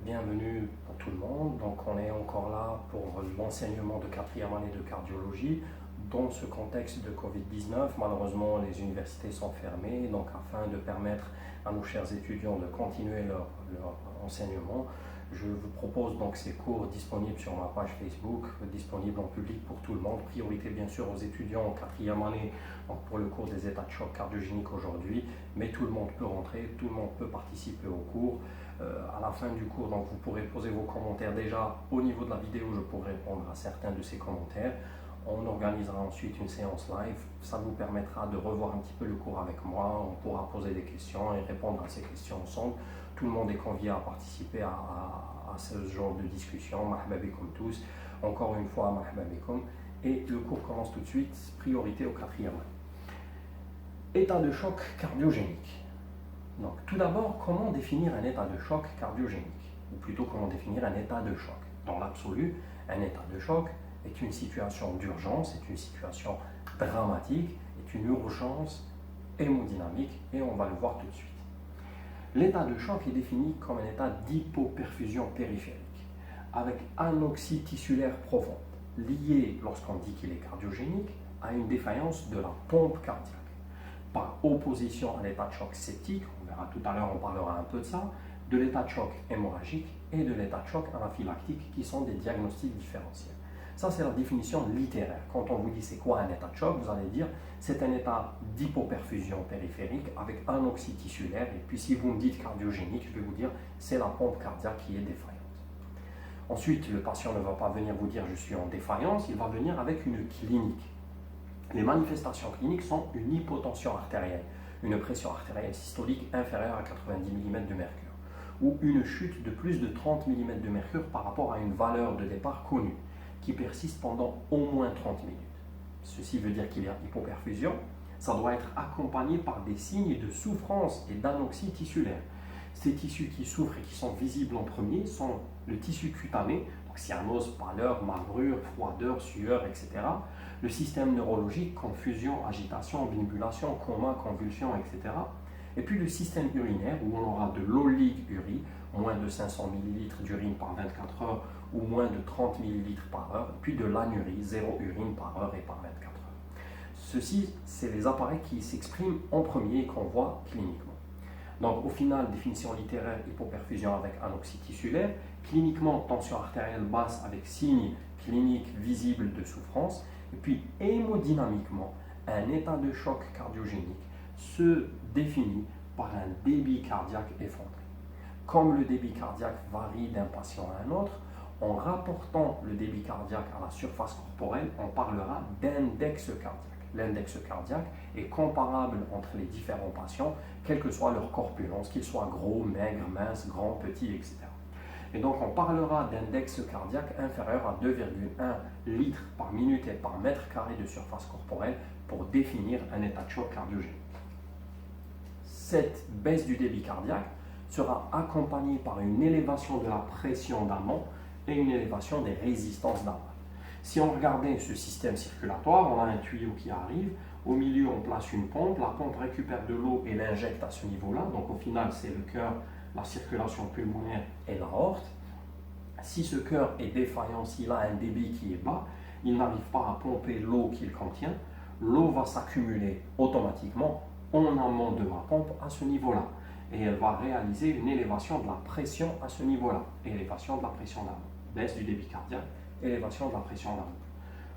bienvenue pour tout le monde. Donc on est encore là pour l'enseignement de quatrième année de cardiologie. Dans ce contexte de Covid-19, malheureusement les universités sont fermées, donc afin de permettre à nos chers étudiants de continuer leur enseignement, je vous propose donc ces cours disponibles sur ma page Facebook, disponibles en public pour tout le monde. Priorité bien sûr aux étudiants en quatrième année, donc pour le cours des états de choc cardiogénique aujourd'hui, mais tout le monde peut rentrer, tout le monde peut participer au cours. À la fin du cours, donc vous pourrez poser vos commentaires. Déjà au niveau de la vidéo, je pourrai répondre à certains de ces commentaires. On organisera ensuite une séance live. Ça vous permettra de revoir un petit peu le cours avec moi. On pourra poser des questions et répondre à ces questions ensemble. Tout le monde est convié à participer à ce genre de discussion. Marhaba bikoum tous. Encore une fois, marhaba bikoum. Et le cours commence tout de suite. Priorité au quatrième. État de choc cardiogénique. Donc, tout d'abord, comment définir un état de choc cardiogénique? Ou plutôt, comment définir un état de choc? Dans l'absolu, un état de choc est une situation d'urgence, est une situation dramatique, est une urgence hémodynamique, et on va le voir tout de suite. L'état de choc est défini comme un état d'hypoperfusion périphérique, avec anoxie tissulaire profonde, liée, lorsqu'on dit qu'il est cardiogénique, à une défaillance de la pompe cardiaque. Par opposition à l'état de choc septique, on verra tout à l'heure, on parlera un peu de ça, de l'état de choc hémorragique et de l'état de choc anaphylactique qui sont des diagnostics différentiels. Ça, c'est la définition littéraire. Quand on vous dit c'est quoi un état de choc, vous allez dire c'est un état d'hypoperfusion périphérique avec anoxie tissulaire. Et puis si vous me dites cardiogénique, je vais vous dire c'est la pompe cardiaque qui est défaillante. Ensuite, le patient ne va pas venir vous dire je suis en défaillance, il va venir avec une clinique. Les manifestations cliniques sont une hypotension artérielle, une pression artérielle systolique inférieure à 90 mm de mercure, ou une chute de plus de 30 mm de mercure par rapport à une valeur de départ connue, qui persiste pendant au moins 30 minutes. Ceci veut dire qu'il y a hypoperfusion. Ça doit être accompagné par des signes de souffrance et d'anoxie tissulaire. Ces tissus qui souffrent et qui sont visibles en premier sont le tissu cutané, donc cyanose, pâleur, marbrure, froideur, sueur, etc. Le système neurologique, confusion, agitation, obnubilation, coma, convulsion, etc. Et puis le système urinaire, où on aura de l'oligurie, moins de 500 ml d'urine par 24 heures ou moins de 30 ml par heure, puis de l'anurie, 0 urine par heure et par 24 heures. Ceci, c'est les appareils qui s'expriment en premier et qu'on voit cliniquement. Donc au final, définition littéraire, hypoperfusion avec anoxie tissulaire, cliniquement tension artérielle basse avec signes cliniques visibles de souffrance, et puis hémodynamiquement, un état de choc cardiogénique se définit par un débit cardiaque effondré. Comme le débit cardiaque varie d'un patient à un autre, en rapportant le débit cardiaque à la surface corporelle, on parlera d'index cardiaque. L'index cardiaque est comparable entre les différents patients, quelle que soit leur corpulence, qu'ils soient gros, maigres, minces, grands, petits, etc. Et donc on parlera d'index cardiaque inférieur à 2,1 litres par minute et par mètre carré de surface corporelle pour définir un état de choc cardiogénique. Cette baisse du débit cardiaque sera accompagnée par une élévation de la pression d'amont et une élévation des résistances d'aval. Si on regardait ce système circulatoire, on a un tuyau qui arrive, au milieu on place une pompe, la pompe récupère de l'eau et l'injecte à ce niveau-là, donc au final c'est le cœur, la circulation pulmonaire et l'aorte. Si ce cœur est défaillant, s'il a un débit qui est bas, il n'arrive pas à pomper l'eau qu'il contient, l'eau va s'accumuler automatiquement en amont de la pompe à ce niveau-là. Et elle va réaliser une élévation de la pression à ce niveau-là. Élévation de la pression d'amont. Baisse du débit cardiaque, élévation de la pression d'amont.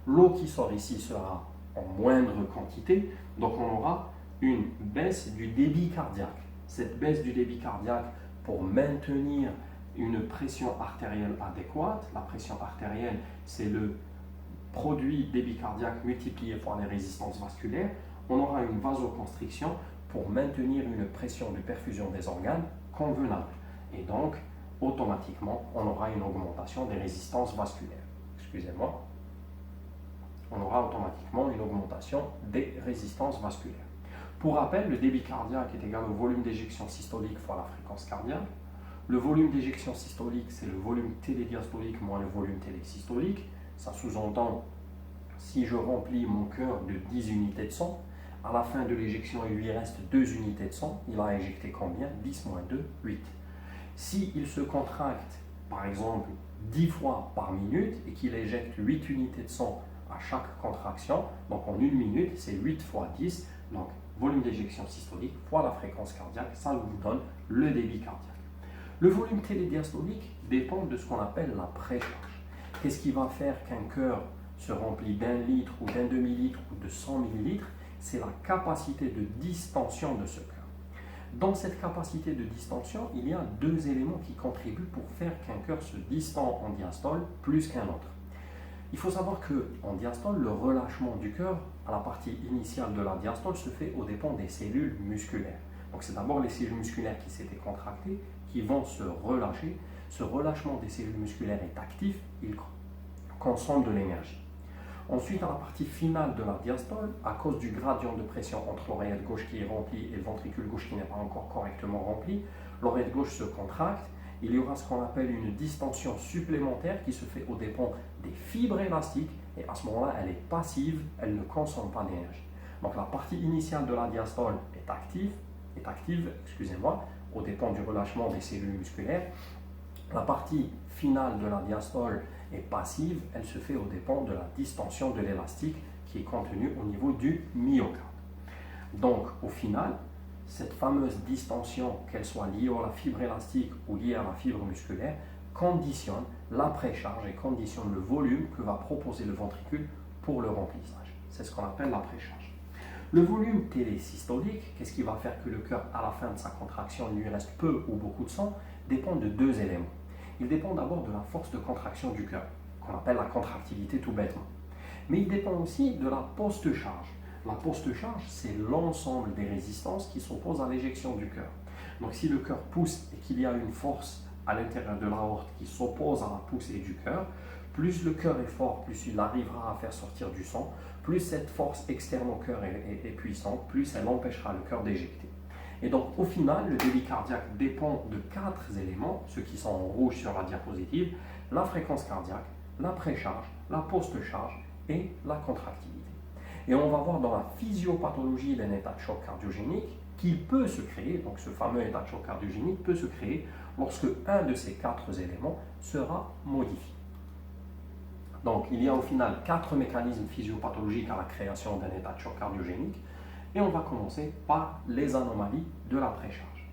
L'eau qui sort ici sera en moindre quantité, donc on aura une baisse du débit cardiaque. Cette baisse du débit cardiaque, pour maintenir une pression artérielle adéquate, la pression artérielle c'est le produit débit cardiaque multiplié par les résistances vasculaires, on aura une vasoconstriction pour maintenir une pression de perfusion des organes convenable. Et donc, automatiquement, on aura une augmentation des résistances vasculaires. Excusez-moi. On aura automatiquement une augmentation des résistances vasculaires. Pour rappel, le débit cardiaque est égal au volume d'éjection systolique fois la fréquence cardiaque. Le volume d'éjection systolique, c'est le volume télédiastolique moins le volume télésystolique. Ça sous-entend, si je remplis mon cœur de 10 unités de sang, à la fin de l'éjection, il lui reste 2 unités de sang. Il a éjecté combien? 10 moins 2, 8. S'il se contracte, par exemple, 10 fois par minute et qu'il éjecte 8 unités de sang à chaque contraction, donc en une minute, c'est 8 fois 10, donc volume d'éjection systolique fois la fréquence cardiaque, ça vous donne le débit cardiaque. Le volume télédiastolique dépend de ce qu'on appelle la précharge. Qu'est-ce qui va faire qu'un cœur se remplit d'1 litre ou d'1 demi-litre ou de 100 millilitres? C'est la capacité de distension de ce cœur. Dans cette capacité de distension, il y a deux éléments qui contribuent pour faire qu'un cœur se distend en diastole plus qu'un autre. Il faut savoir qu'en diastole, le relâchement du cœur à la partie initiale de la diastole se fait aux dépens des cellules musculaires. Donc c'est d'abord les cellules musculaires qui s'étaient contractées qui vont se relâcher. Ce relâchement des cellules musculaires est actif, il consomme de l'énergie. Ensuite, à la partie finale de la diastole, à cause du gradient de pression entre l'oreillette gauche qui est remplie et le ventricule gauche qui n'est pas encore correctement rempli, l'oreillette gauche se contracte. Il y aura ce qu'on appelle une distension supplémentaire qui se fait aux dépens des fibres élastiques et à ce moment-là, elle est passive, elle ne consomme pas d'énergie. Donc la partie initiale de la diastole est active, aux dépens du relâchement des cellules musculaires. La partie finale de la diastole est passive, elle se fait aux dépens de la distension de l'élastique qui est contenue au niveau du myocarde. Donc au final, cette fameuse distension, qu'elle soit liée à la fibre élastique ou liée à la fibre musculaire, conditionne la précharge et conditionne le volume que va proposer le ventricule pour le remplissage. C'est ce qu'on appelle la précharge. Le volume télésystolique, qu'est-ce qui va faire que le cœur, à la fin de sa contraction, il lui reste peu ou beaucoup de sang, dépend de deux éléments. Il dépend d'abord de la force de contraction du cœur, qu'on appelle la contractilité tout bêtement. Mais il dépend aussi de la post-charge. La post-charge, c'est l'ensemble des résistances qui s'opposent à l'éjection du cœur. Donc si le cœur pousse et qu'il y a une force à l'intérieur de l'aorte qui s'oppose à la poussée du cœur, plus le cœur est fort, plus il arrivera à faire sortir du sang, plus cette force externe au cœur est puissante, plus elle empêchera le cœur d'éjecter. Et donc au final, le débit cardiaque dépend de 4 éléments, ceux qui sont en rouge sur la diapositive: la fréquence cardiaque, la précharge, la post-charge et la contractilité. Et on va voir dans la physiopathologie d'un état de choc cardiogénique qui peut se créer, donc ce fameux état de choc cardiogénique peut se créer lorsque un de ces 4 éléments sera modifié. Donc il y a au final 4 mécanismes physiopathologiques à la création d'un état de choc cardiogénique et on va commencer par les anomalies de la précharge.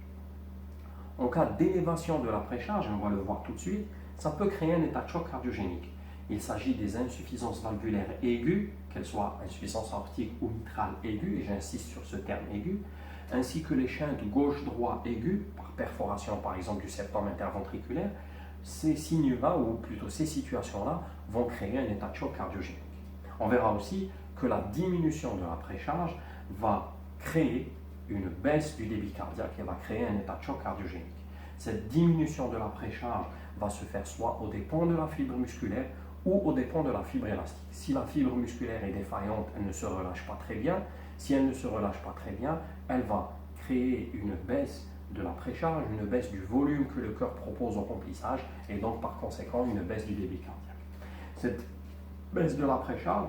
En cas d'élévation de la précharge, et on va le voir tout de suite, ça peut créer un état de choc cardiogénique. Il s'agit des insuffisances valvulaires aiguës, qu'elles soient insuffisance aortique ou mitrale aiguë, et j'insiste sur ce terme aigu, ainsi que les chintes gauche-droit aiguës, par perforation par exemple du septum interventriculaire. Ces signes-là, ou plutôt ces situations-là, vont créer un état de choc cardiogénique. On verra aussi que la diminution de la précharge va créer une baisse du débit cardiaque et va créer un état de choc cardiogénique. Cette diminution de la précharge va se faire soit aux dépens de la fibre musculaire ou aux dépens de la fibre élastique. Si la fibre musculaire est défaillante, elle ne se relâche pas très bien. Si elle ne se relâche pas très bien, elle va créer une baisse de la précharge, une baisse du volume que le cœur propose au remplissage et donc par conséquent une baisse du débit cardiaque. Cette baisse de la précharge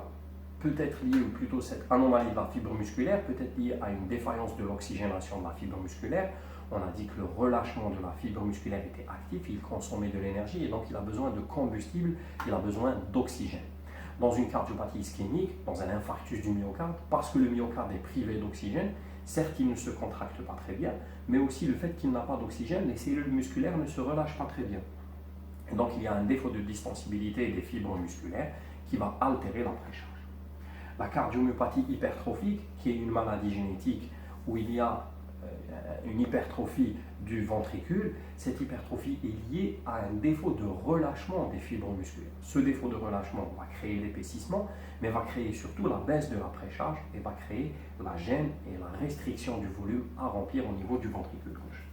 peut être liée, ou plutôt cette anomalie de la fibre musculaire peut être liée à une défaillance de l'oxygénation de la fibre musculaire. On a dit que le relâchement de la fibre musculaire était actif, il consommait de l'énergie et donc il a besoin de combustible, il a besoin d'oxygène. Dans une cardiopathie ischémique, dans un infarctus du myocarde, parce que le myocarde est privé d'oxygène, certes il ne se contracte pas très bien, mais aussi le fait qu'il n'a pas d'oxygène, les cellules musculaires ne se relâchent pas très bien. Et donc il y a un défaut de distensibilité des fibres musculaires qui va altérer la précharge. La cardiomyopathie hypertrophique, qui est une maladie génétique où il y a une hypertrophie du ventricule, cette hypertrophie est liée à un défaut de relâchement des fibres musculaires. Ce défaut de relâchement va créer l'épaississement, mais va créer surtout la baisse de la précharge et va créer la gêne et la restriction du volume à remplir au niveau du ventricule gauche.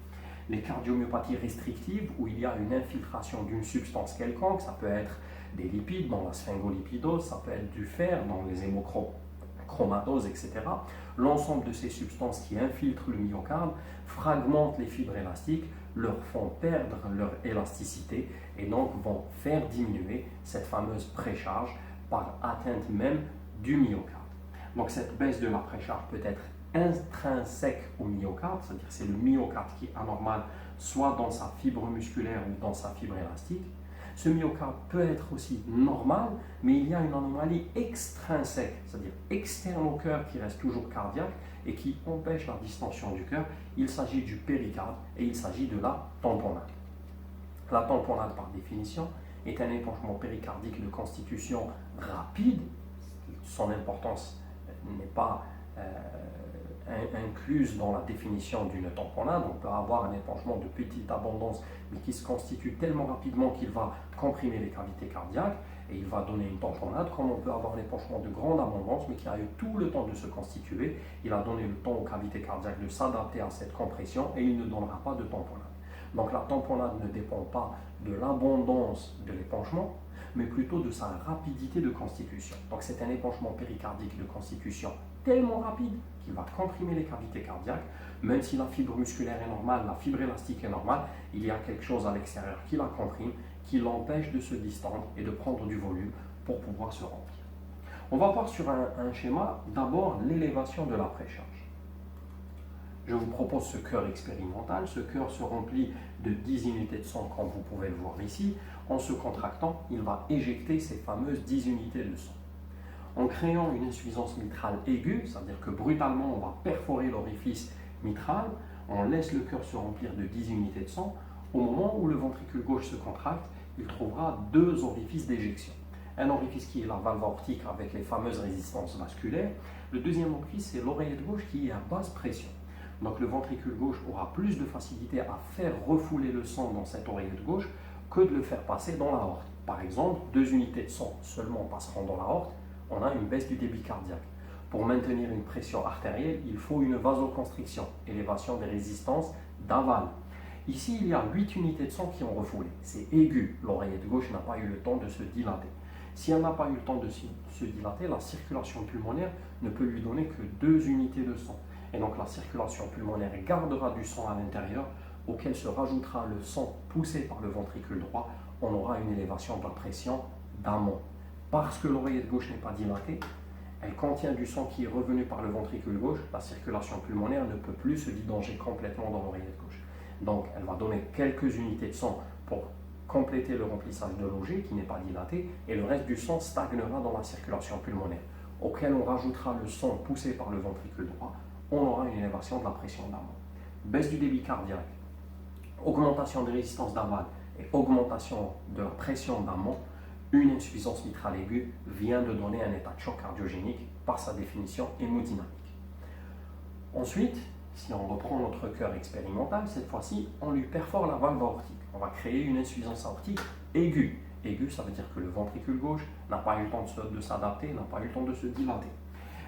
Les cardiomyopathies restrictives, où il y a une infiltration d'une substance quelconque, ça peut être des lipides dans la sphingolipidose, ça peut être du fer dans les hémochromatoses, etc. L'ensemble de ces substances qui infiltrent le myocarde fragmentent les fibres élastiques, leur font perdre leur élasticité et donc vont faire diminuer cette fameuse précharge par atteinte même du myocarde. Donc cette baisse de la précharge peut être intrinsèque au myocarde, c'est-à-dire c'est le myocarde qui est anormal, soit dans sa fibre musculaire ou dans sa fibre élastique. Ce myocarde peut être aussi normal, mais il y a une anomalie extrinsèque, c'est-à-dire externe au cœur qui reste toujours cardiaque et qui empêche la distension du cœur. Il s'agit du péricarde et il s'agit de la tamponade. La tamponade, par définition, est un épanchement péricardique de constitution rapide. Son importance n'est pas incluse dans la définition d'une tamponade. On peut avoir un épanchement de petite abondance, mais qui se constitue tellement rapidement qu'il va comprimer les cavités cardiaques et il va donner une tamponade, comme on peut avoir un épanchement de grande abondance, mais qui a eu tout le temps de se constituer. Il a donné le temps aux cavités cardiaques de s'adapter à cette compression et il ne donnera pas de tamponade. Donc la tamponade ne dépend pas de l'abondance de l'épanchement, mais plutôt de sa rapidité de constitution. Donc c'est un épanchement péricardique de constitution tellement rapide qu'il va comprimer les cavités cardiaques. Même si la fibre musculaire est normale, la fibre élastique est normale, il y a quelque chose à l'extérieur qui la comprime, qui l'empêche de se distendre et de prendre du volume pour pouvoir se remplir. On va voir sur un schéma d'abord l'élévation de la précharge. Je vous propose ce cœur expérimental. Ce cœur se remplit de 10 unités de sang, comme vous pouvez le voir ici. En se contractant, il va éjecter ces fameuses 10 unités de sang. En créant une insuffisance mitrale aiguë, c'est-à-dire que brutalement on va perforer l'orifice mitral, on laisse le cœur se remplir de 10 unités de sang. Au moment où le ventricule gauche se contracte, il trouvera deux orifices d'éjection. Un orifice qui est la valve aortique avec les fameuses résistances vasculaires. Le deuxième orifice, c'est l'oreillette gauche qui est à basse pression. Donc le ventricule gauche aura plus de facilité à faire refouler le sang dans cette oreillette gauche que de le faire passer dans l'aorte. Par exemple, 2 unités de sang seulement passeront dans l'aorte, on a une baisse du débit cardiaque. Pour maintenir une pression artérielle, il faut une vasoconstriction, élévation des résistances d'aval. Ici, il y a 8 unités de sang qui ont refoulé. C'est aigu, l'oreillette gauche n'a pas eu le temps de se dilater. Si elle n'a pas eu le temps de se dilater, la circulation pulmonaire ne peut lui donner que 2 unités de sang. Et donc la circulation pulmonaire gardera du sang à l'intérieur, auquel se rajoutera le sang poussé par le ventricule droit. On aura une élévation de la pression d'amont. Parce que l'oreillette gauche n'est pas dilatée, elle contient du sang qui est revenu par le ventricule gauche. La circulation pulmonaire ne peut plus se vidanger complètement dans l'oreillette gauche. Donc elle va donner quelques unités de sang pour compléter le remplissage de l'auger qui n'est pas dilaté, et le reste du sang stagnera dans la circulation pulmonaire, auquel on rajoutera le sang poussé par le ventricule droit. On aura une élévation de la pression d'amont. Baisse du débit cardiaque, augmentation des résistances d'aval et augmentation de la pression d'amont. Une insuffisance mitrale aiguë vient de donner un état de choc cardiogénique par sa définition hémodynamique. Ensuite, si on reprend notre cœur expérimental, cette fois-ci, on lui perfore la valve aortique. On va créer une insuffisance aortique aiguë. Aiguë, ça veut dire que le ventricule gauche n'a pas eu le temps de s'adapter, n'a pas eu le temps de se dilater.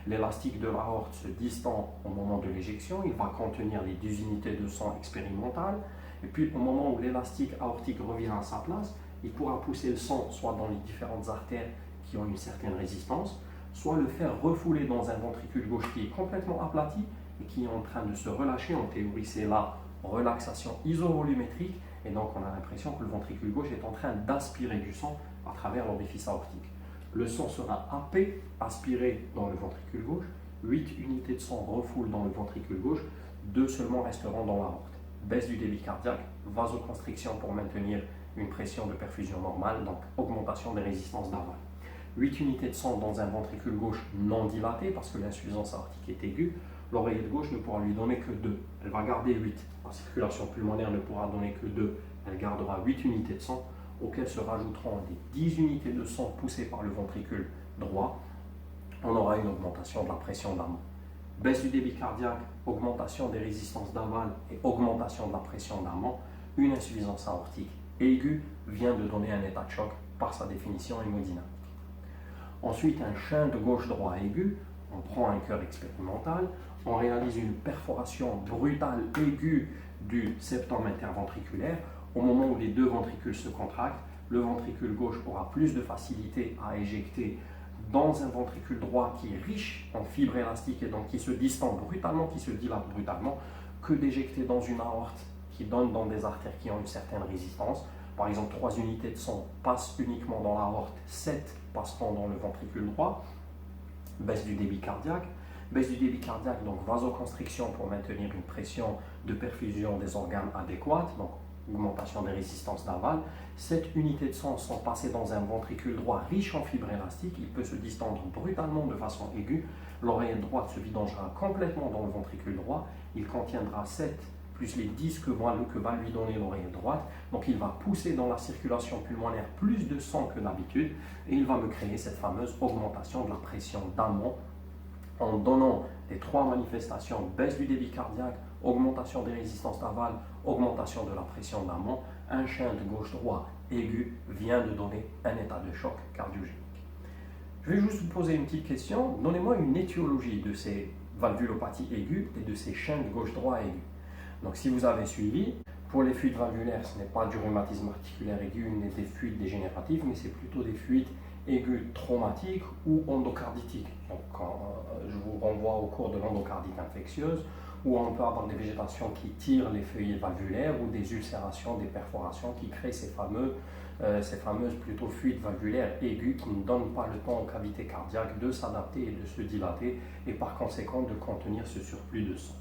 L'élastique de l'aorte se distend au moment de l'éjection, il va contenir les 10 unités de sang expérimentales, et puis au moment où l'élastique aortique revient à sa place, il pourra pousser le sang soit dans les différentes artères qui ont une certaine résistance, soit le faire refouler dans un ventricule gauche qui est complètement aplati et qui est en train de se relâcher. En théorie, c'est la relaxation isovolumétrique, et donc on a l'impression que le ventricule gauche est en train d'aspirer du sang à travers l'orifice aortique. Le sang sera happé, aspiré dans le ventricule gauche, 8 unités de sang refoulent dans le ventricule gauche, 2 seulement resteront dans l'aorte. Baisse du débit cardiaque, vasoconstriction pour maintenir une pression de perfusion normale, donc augmentation des résistances d'aval. 8 unités de sang dans un ventricule gauche non dilaté parce que l'insuffisance aortique est aiguë, l'oreillette gauche ne pourra lui donner que 2. Elle va garder 8. La circulation pulmonaire ne pourra donner que 2. Elle gardera 8 unités de sang, auxquelles se rajouteront les 10 unités de sang poussées par le ventricule droit. On aura une augmentation de la pression d'amont. Baisse du débit cardiaque, augmentation des résistances d'aval et augmentation de la pression d'amont. Une insuffisance aortique aiguë vient de donner un état de choc par sa définition hémodynamique. Ensuite, un shunt gauche-droit aigu. On prend un cœur expérimental, on réalise une perforation brutale aiguë du septum interventriculaire. Au moment où les deux ventricules se contractent, le ventricule gauche aura plus de facilité à éjecter dans un ventricule droit qui est riche en fibres élastiques et donc qui se distend brutalement, qui se dilate brutalement, que d'éjecter dans une aorte qui donne dans des artères qui ont une certaine résistance. Par exemple, 3 unités de sang passent uniquement dans l'aorte, 7 passeront dans le ventricule droit. Baisse du débit cardiaque, Baisse du débit cardiaque, donc vasoconstriction pour maintenir une pression de perfusion des organes adéquate, donc augmentation des résistances navales. 7 unités de sang sont passées dans un ventricule droit riche en fibres élastiques. Il peut se distendre brutalement de façon aiguë. L'oreillette droite se vidangera complètement dans le ventricule droit. Il contiendra 7 plus les 10 que va lui donner l'oreillette droite. Donc il va pousser dans la circulation pulmonaire plus de sang que d'habitude et il va me créer cette fameuse augmentation de la pression d'amont en donnant les 3 manifestations: baisse du débit cardiaque, augmentation des résistances navales, augmentation de la pression d'amont. Un shunt gauche-droit aigu vient de donner un état de choc cardiogénique. Je vais juste vous poser une petite question. Donnez-moi une étiologie de ces valvulopathies aiguës et de ces shunts gauche-droit aigus. Donc si vous avez suivi, pour les fuites valvulaires, ce n'est pas du rhumatisme articulaire aigu ni des fuites dégénératives, mais c'est plutôt des fuites aiguës traumatiques ou endocarditiques. Donc je vous renvoie au cours de l'endocardite infectieuse, où on peut avoir des végétations qui tirent les feuillets valvulaires ou des ulcérations, des perforations qui créent ces fameuses plutôt fuites valvulaires aiguës qui ne donnent pas le temps aux cavités cardiaques de s'adapter et de se dilater et par conséquent de contenir ce surplus de sang.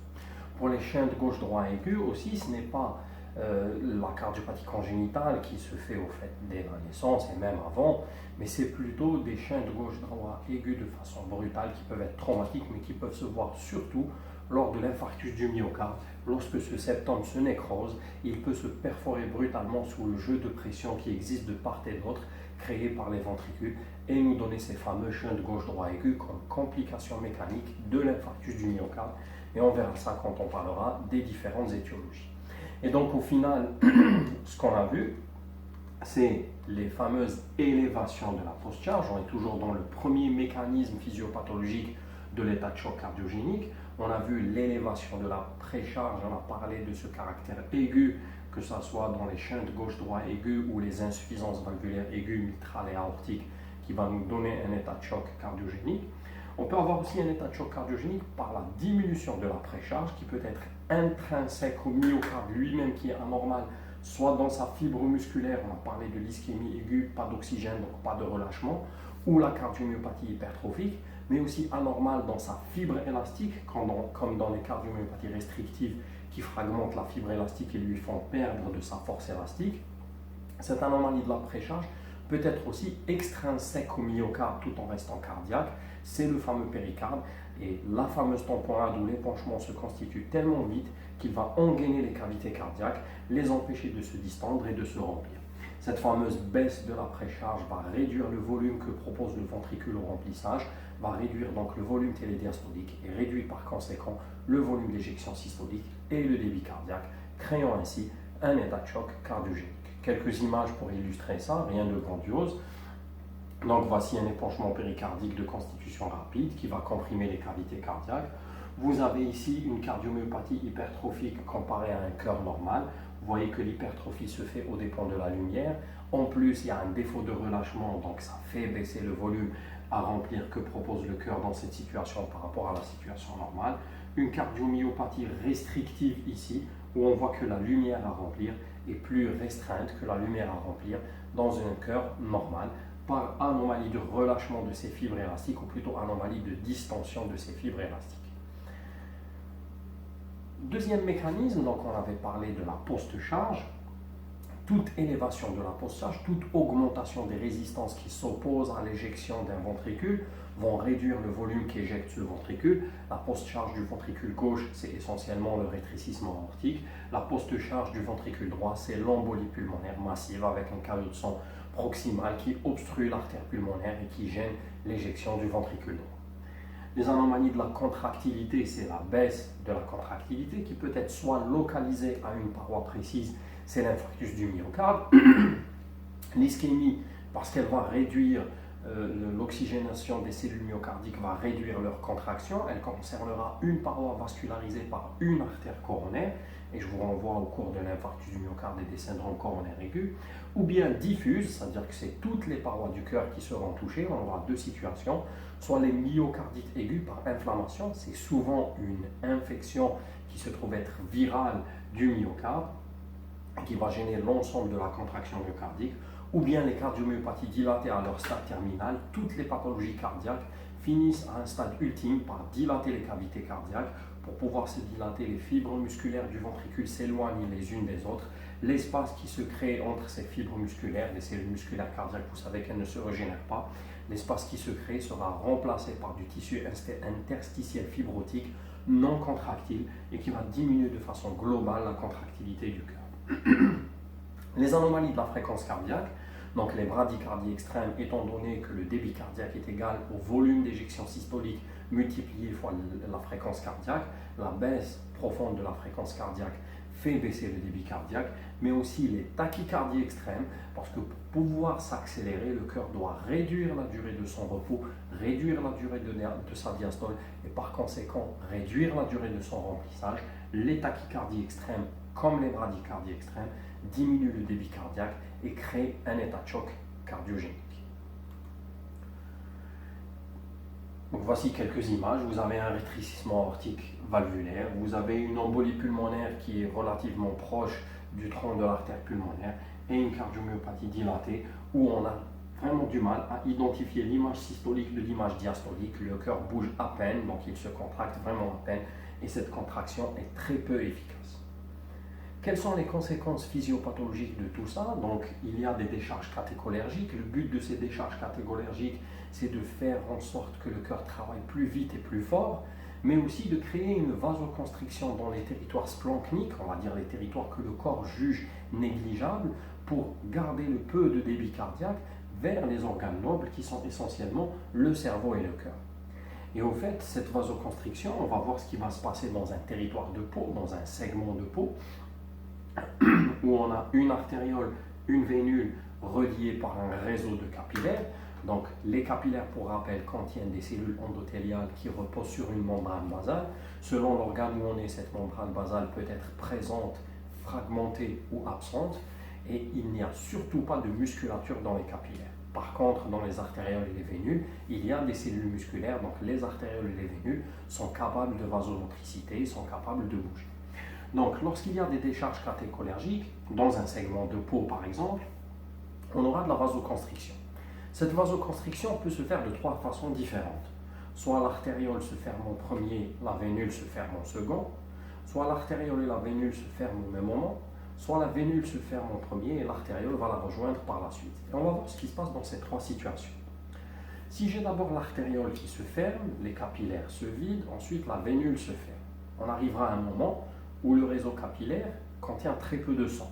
Pour les shunts gauche-droit aigus aussi, ce n'est pas la cardiopathie congénitale qui se fait au fait dès la naissance et même avant, mais c'est plutôt des shunts gauche-droit aigus de façon brutale qui peuvent être traumatiques, mais qui peuvent se voir surtout lors de l'infarctus du myocarde. Lorsque ce septum se nécrose, il peut se perforer brutalement sous le jeu de pression qui existe de part et d'autre, créé par les ventricules, et nous donner ces fameux shunts gauche-droit aigus comme complication mécanique de l'infarctus du myocarde. Et on verra ça quand on parlera des différentes étiologies. Et donc au final, ce qu'on a vu, c'est les fameuses élévations de la post-charge. On est toujours dans le premier mécanisme physiopathologique de l'état de choc cardiogénique. On a vu l'élévation de la précharge, on a parlé de ce caractère aigu, que ce soit dans les shunts gauche-droit aigus ou les insuffisances valvulaires aiguës, mitrales et aortiques, qui va nous donner un état de choc cardiogénique. On peut avoir aussi un état de choc cardiogénique par la diminution de la précharge qui peut être intrinsèque au myocarde lui-même qui est anormal, soit dans sa fibre musculaire, on a parlé de l'ischémie aiguë, pas d'oxygène, donc pas de relâchement, ou la cardiomyopathie hypertrophique, mais aussi anormal dans sa fibre élastique, comme dans les cardiomyopathies restrictives qui fragmentent la fibre élastique et lui font perdre de sa force élastique. Cette anomalie de la précharge peut être aussi extrinsèque au myocarde tout en restant cardiaque. C'est le fameux péricarde et la fameuse tamponade où l'épanchement se constitue tellement vite qu'il va engainer les cavités cardiaques, les empêcher de se distendre et de se remplir. Cette fameuse baisse de la précharge va réduire le volume que propose le ventricule au remplissage, va réduire donc le volume télédiastolique et réduit par conséquent le volume d'éjection systolique et le débit cardiaque, créant ainsi un état de choc cardiogénique. Quelques images pour illustrer ça, rien de grandiose. Donc voici un épanchement péricardique de constitution rapide qui va comprimer les cavités cardiaques. Vous avez ici une cardiomyopathie hypertrophique comparée à un cœur normal. Vous voyez que l'hypertrophie se fait aux dépens de la lumière. En plus, il y a un défaut de relâchement, donc ça fait baisser le volume à remplir que propose le cœur dans cette situation par rapport à la situation normale. Une cardiomyopathie restrictive ici, où on voit que la lumière à remplir est plus restreinte que la lumière à remplir dans un cœur normal, par anomalie de relâchement de ces fibres élastiques, ou plutôt anomalie de distension de ces fibres élastiques. Deuxième mécanisme, donc on avait parlé de la post-charge. Toute élévation de la post-charge, toute augmentation des résistances qui s'opposent à l'éjection d'un ventricule vont réduire le volume qu'éjecte ce ventricule. La post-charge du ventricule gauche, c'est essentiellement le rétrécissement aortique. La post-charge du ventricule droit, c'est l'embolie pulmonaire massive avec un caillot de sang proximal qui obstrue l'artère pulmonaire et qui gêne l'éjection du ventricule droit. Les anomalies de la contractilité, c'est la baisse de la contractilité qui peut être soit localisée à une paroi précise, c'est l'infarctus du myocarde. L'ischémie, parce qu'elle va réduire l'oxygénation des cellules myocardiques, va réduire leur contraction. Elle concernera une paroi vascularisée par une artère coronaire, et je vous renvoie au cours de l'infarctus du myocarde et des syndromes coronaires aigus, ou bien diffuse, c'est-à-dire que c'est toutes les parois du cœur qui seront touchées. On aura deux situations, soit les myocardites aigus par inflammation, c'est souvent une infection qui se trouve être virale du myocarde, qui va gêner l'ensemble de la contraction myocardique, ou bien les cardiomyopathies dilatées à leur stade terminal, toutes les pathologies cardiaques finissent à un stade ultime par dilater les cavités cardiaques. Pour pouvoir se dilater, les fibres musculaires du ventricule s'éloignent les unes des autres. L'espace qui se crée entre ces fibres musculaires, les cellules musculaires cardiaques, vous savez qu'elles ne se régénèrent pas. L'espace qui se crée sera remplacé par du tissu interstitiel fibrotique non contractile et qui va diminuer de façon globale la contractilité du cœur. Les anomalies de la fréquence cardiaque, donc les bradycardies extrêmes, étant donné que le débit cardiaque est égal au volume d'éjection systolique multiplié fois la fréquence cardiaque, la baisse profonde de la fréquence cardiaque fait baisser le débit cardiaque, mais aussi les tachycardies extrêmes, parce que pour pouvoir s'accélérer, le cœur doit réduire la durée de son repos, réduire la durée de sa diastole et par conséquent réduire la durée de son remplissage. Les tachycardies extrêmes, comme les bradycardies extrêmes, diminuent le débit cardiaque et créent un état de choc cardiogénique. Donc voici quelques images. Vous avez un rétrécissement aortique valvulaire, vous avez une embolie pulmonaire qui est relativement proche du tronc de l'artère pulmonaire et une cardiomyopathie dilatée où on a vraiment du mal à identifier l'image systolique de l'image diastolique. Le cœur bouge à peine, donc il se contracte vraiment à peine et cette contraction est très peu efficace. Quelles sont les conséquences physiopathologiques de tout ça? Donc, il y a des décharges catécholergiques. Le but de ces décharges catécholergiques, c'est de faire en sorte que le cœur travaille plus vite et plus fort, mais aussi de créer une vasoconstriction dans les territoires splanchniques, on va dire les territoires que le corps juge négligeables, pour garder le peu de débit cardiaque vers les organes nobles qui sont essentiellement le cerveau et le cœur. Et au fait, cette vasoconstriction, on va voir ce qui va se passer dans un territoire de peau, dans un segment de peau, où on a une artériole, une vénule reliées par un réseau de capillaires. Donc les capillaires, pour rappel, contiennent des cellules endothéliales qui reposent sur une membrane basale. Selon l'organe où on est, cette membrane basale peut être présente, fragmentée ou absente. Et il n'y a surtout pas de musculature dans les capillaires. Par contre, dans les artérioles et les vénules, il y a des cellules musculaires. Donc les artérioles et les vénules sont capables de vasomotricité, sont capables de bouger. Donc, lorsqu'il y a des décharges catécholergiques, dans un segment de peau par exemple, on aura de la vasoconstriction. Cette vasoconstriction peut se faire de trois façons différentes. Soit l'artériole se ferme en premier, la vénule se ferme en second, soit l'artériole et la vénule se ferment au même moment, soit la vénule se ferme en premier et l'artériole va la rejoindre par la suite. Et on va voir ce qui se passe dans ces trois situations. Si j'ai d'abord l'artériole qui se ferme, les capillaires se vident, ensuite la vénule se ferme. On arrivera à un moment où le réseau capillaire contient très peu de sang.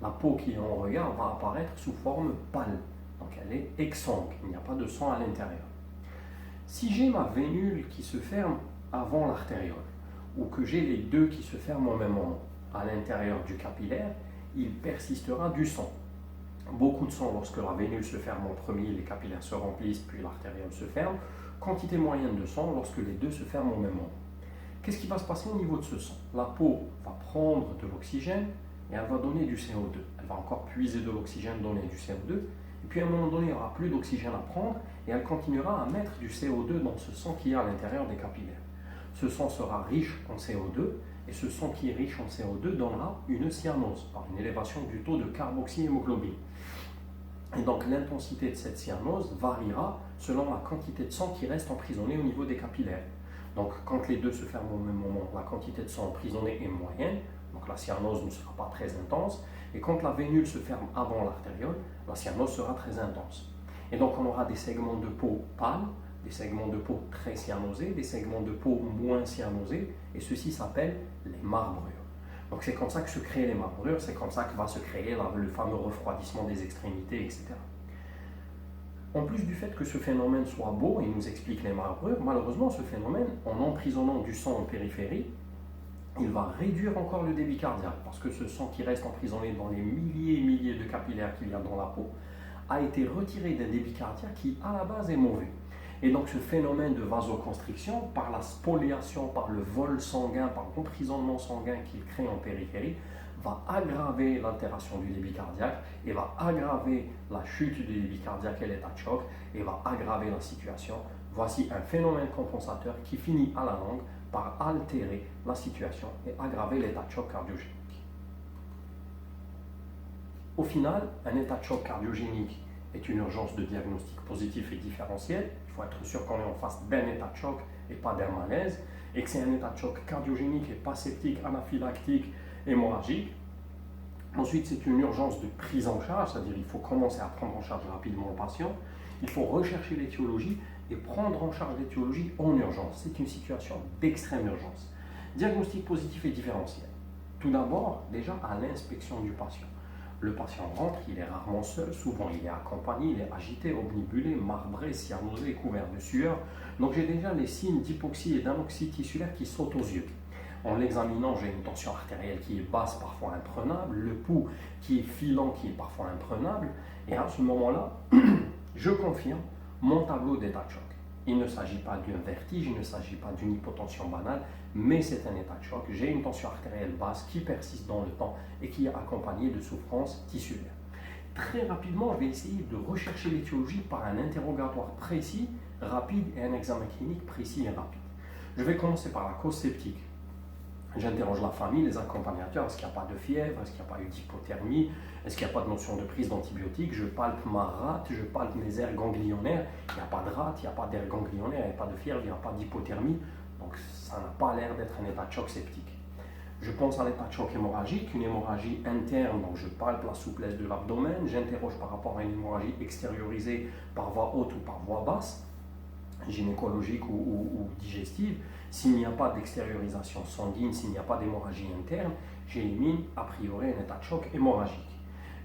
La peau qui on regarde va apparaître sous forme pâle, donc elle est exsangue, il n'y a pas de sang à l'intérieur. Si j'ai ma vénule qui se ferme avant l'artériole, ou que j'ai les deux qui se ferment au même moment, à l'intérieur du capillaire, il persistera du sang. Beaucoup de sang lorsque la vénule se ferme en premier, les capillaires se remplissent, puis l'artériole se ferme. Quantité moyenne de sang lorsque les deux se ferment au même moment. Qu'est-ce qui va se passer au niveau de ce sang? La peau va prendre de l'oxygène et elle va donner du CO2. Elle va encore puiser de l'oxygène, donner du CO2. Et puis à un moment donné, il n'y aura plus d'oxygène à prendre et elle continuera à mettre du CO2 dans ce sang qui est à l'intérieur des capillaires. Ce sang sera riche en CO2 et ce sang qui est riche en CO2 donnera une cyanose par une élévation du taux de carboxyhémoglobine. Et donc l'intensité de cette cyanose variera selon la quantité de sang qui reste emprisonné au niveau des capillaires. Donc quand les deux se ferment au même moment, la quantité de sang emprisonné est moyenne, donc la cyanose ne sera pas très intense. Et quand la vénule se ferme avant l'artériole, la cyanose sera très intense. Et donc on aura des segments de peau pâles, des segments de peau très cyanosés, des segments de peau moins cyanosés, et ceci s'appelle les marbrures. Donc c'est comme ça que se créent les marbrures, c'est comme ça que va se créer le fameux refroidissement des extrémités, etc. En plus du fait que ce phénomène soit beau et nous explique les marbrures, malheureusement ce phénomène, en emprisonnant du sang en périphérie, il va réduire encore le débit cardiaque, parce que ce sang qui reste emprisonné dans les milliers et milliers de capillaires qu'il y a dans la peau a été retiré d'un débit cardiaque qui à la base est mauvais. Et donc ce phénomène de vasoconstriction, par la spoliation, par le vol sanguin, par l'emprisonnement sanguin qu'il crée en périphérie, va aggraver l'altération du débit cardiaque et va aggraver la chute du débit cardiaque et l'état de choc et va aggraver la situation. Voici un phénomène compensateur qui finit à la longue par altérer la situation et aggraver l'état de choc cardiogénique. Au final, un état de choc cardiogénique est une urgence de diagnostic positif et différentiel. Il faut être sûr qu'on est en face d'un état de choc et pas d'un malaise, et que c'est un état de choc cardiogénique et pas septique, anaphylactique, hémorragique. Ensuite, c'est une urgence de prise en charge, c'est-à-dire qu'il faut commencer à prendre en charge rapidement le patient. Il faut rechercher l'étiologie et prendre en charge l'étiologie en urgence. C'est une situation d'extrême urgence. Diagnostic positif et différentiel. Tout d'abord, déjà à l'inspection du patient. Le patient rentre, il est rarement seul, souvent il est accompagné, il est agité, obnubulé, marbré, cyanosé, couvert de sueur. Donc j'ai déjà les signes d'hypoxie et d'anoxie tissulaire qui sautent aux yeux. En l'examinant, j'ai une tension artérielle qui est basse, parfois imprenable, le pouls qui est filant, qui est parfois imprenable. Et à ce moment-là, je confirme mon tableau d'état de choc. Il ne s'agit pas d'un vertige, il ne s'agit pas d'une hypotension banale, mais c'est un état de choc. J'ai une tension artérielle basse qui persiste dans le temps et qui est accompagnée de souffrances tissulaires. Très rapidement, je vais essayer de rechercher l'étiologie par un interrogatoire précis, rapide et un examen clinique précis et rapide. Je vais commencer par la cause septique. J'interroge la famille, les accompagnateurs, est-ce qu'il n'y a pas de fièvre, est-ce qu'il n'y a pas eu d'hypothermie, est-ce qu'il n'y a pas de notion de prise d'antibiotiques, je palpe ma rate, je palpe mes aires ganglionnaires, il n'y a pas de rate, il n'y a pas d'aire ganglionnaire, il n'y a pas de fièvre, il n'y a pas d'hypothermie, donc ça n'a pas l'air d'être un état de choc septique. Je pense à l'état de choc hémorragique, une hémorragie interne, donc je palpe la souplesse de l'abdomen, j'interroge par rapport à une hémorragie extériorisée par voie haute ou par voie basse, gynécologique ou digestive. S'il n'y a pas d'extériorisation sanguine, s'il n'y a pas d'hémorragie interne, j'élimine a priori un état de choc hémorragique.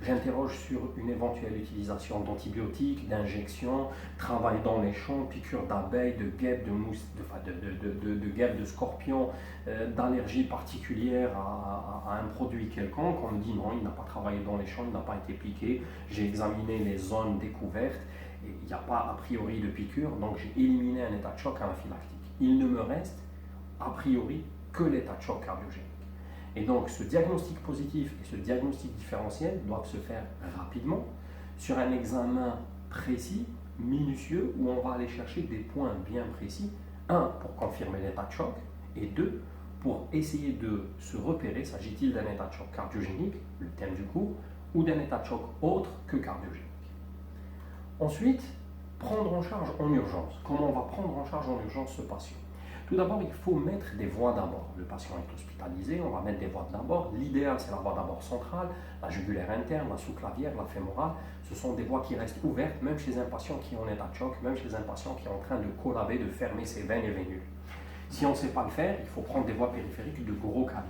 J'interroge sur une éventuelle utilisation d'antibiotiques, d'injections, travail dans les champs, piqûres d'abeilles, de guêpes, de mousse, de guêpes, de scorpions, d'allergies particulières à un produit quelconque. On me dit non, il n'a pas travaillé dans les champs, il n'a pas été piqué. J'ai examiné les zones découvertes et il n'y a pas a priori de piqûre, donc j'ai éliminé un état de choc anaphylactique. Il ne me reste a priori que l'état de choc cardiogénique. Et donc ce diagnostic positif et ce diagnostic différentiel doivent se faire rapidement sur un examen précis, minutieux, où on va aller chercher des points bien précis. Un, pour confirmer l'état de choc, et deux, pour essayer de se repérer, s'agit-il d'un état de choc cardiogénique, le thème du cours, ou d'un état de choc autre que cardiogénique. Ensuite, prendre en charge en urgence. Comment on va prendre en charge en urgence ce patient? Tout d'abord, il faut mettre des voies d'abord. Le patient est hospitalisé, on va mettre des voies d'abord. L'idéal, c'est la voie d'abord centrale, la jugulaire interne, la sous-clavière, la fémorale. Ce sont des voies qui restent ouvertes, même chez un patient qui est en état de choc, même chez un patient qui est en train de collaber, de fermer ses veines et vénules. Si on ne sait pas le faire, il faut prendre des voies périphériques de gros calibre.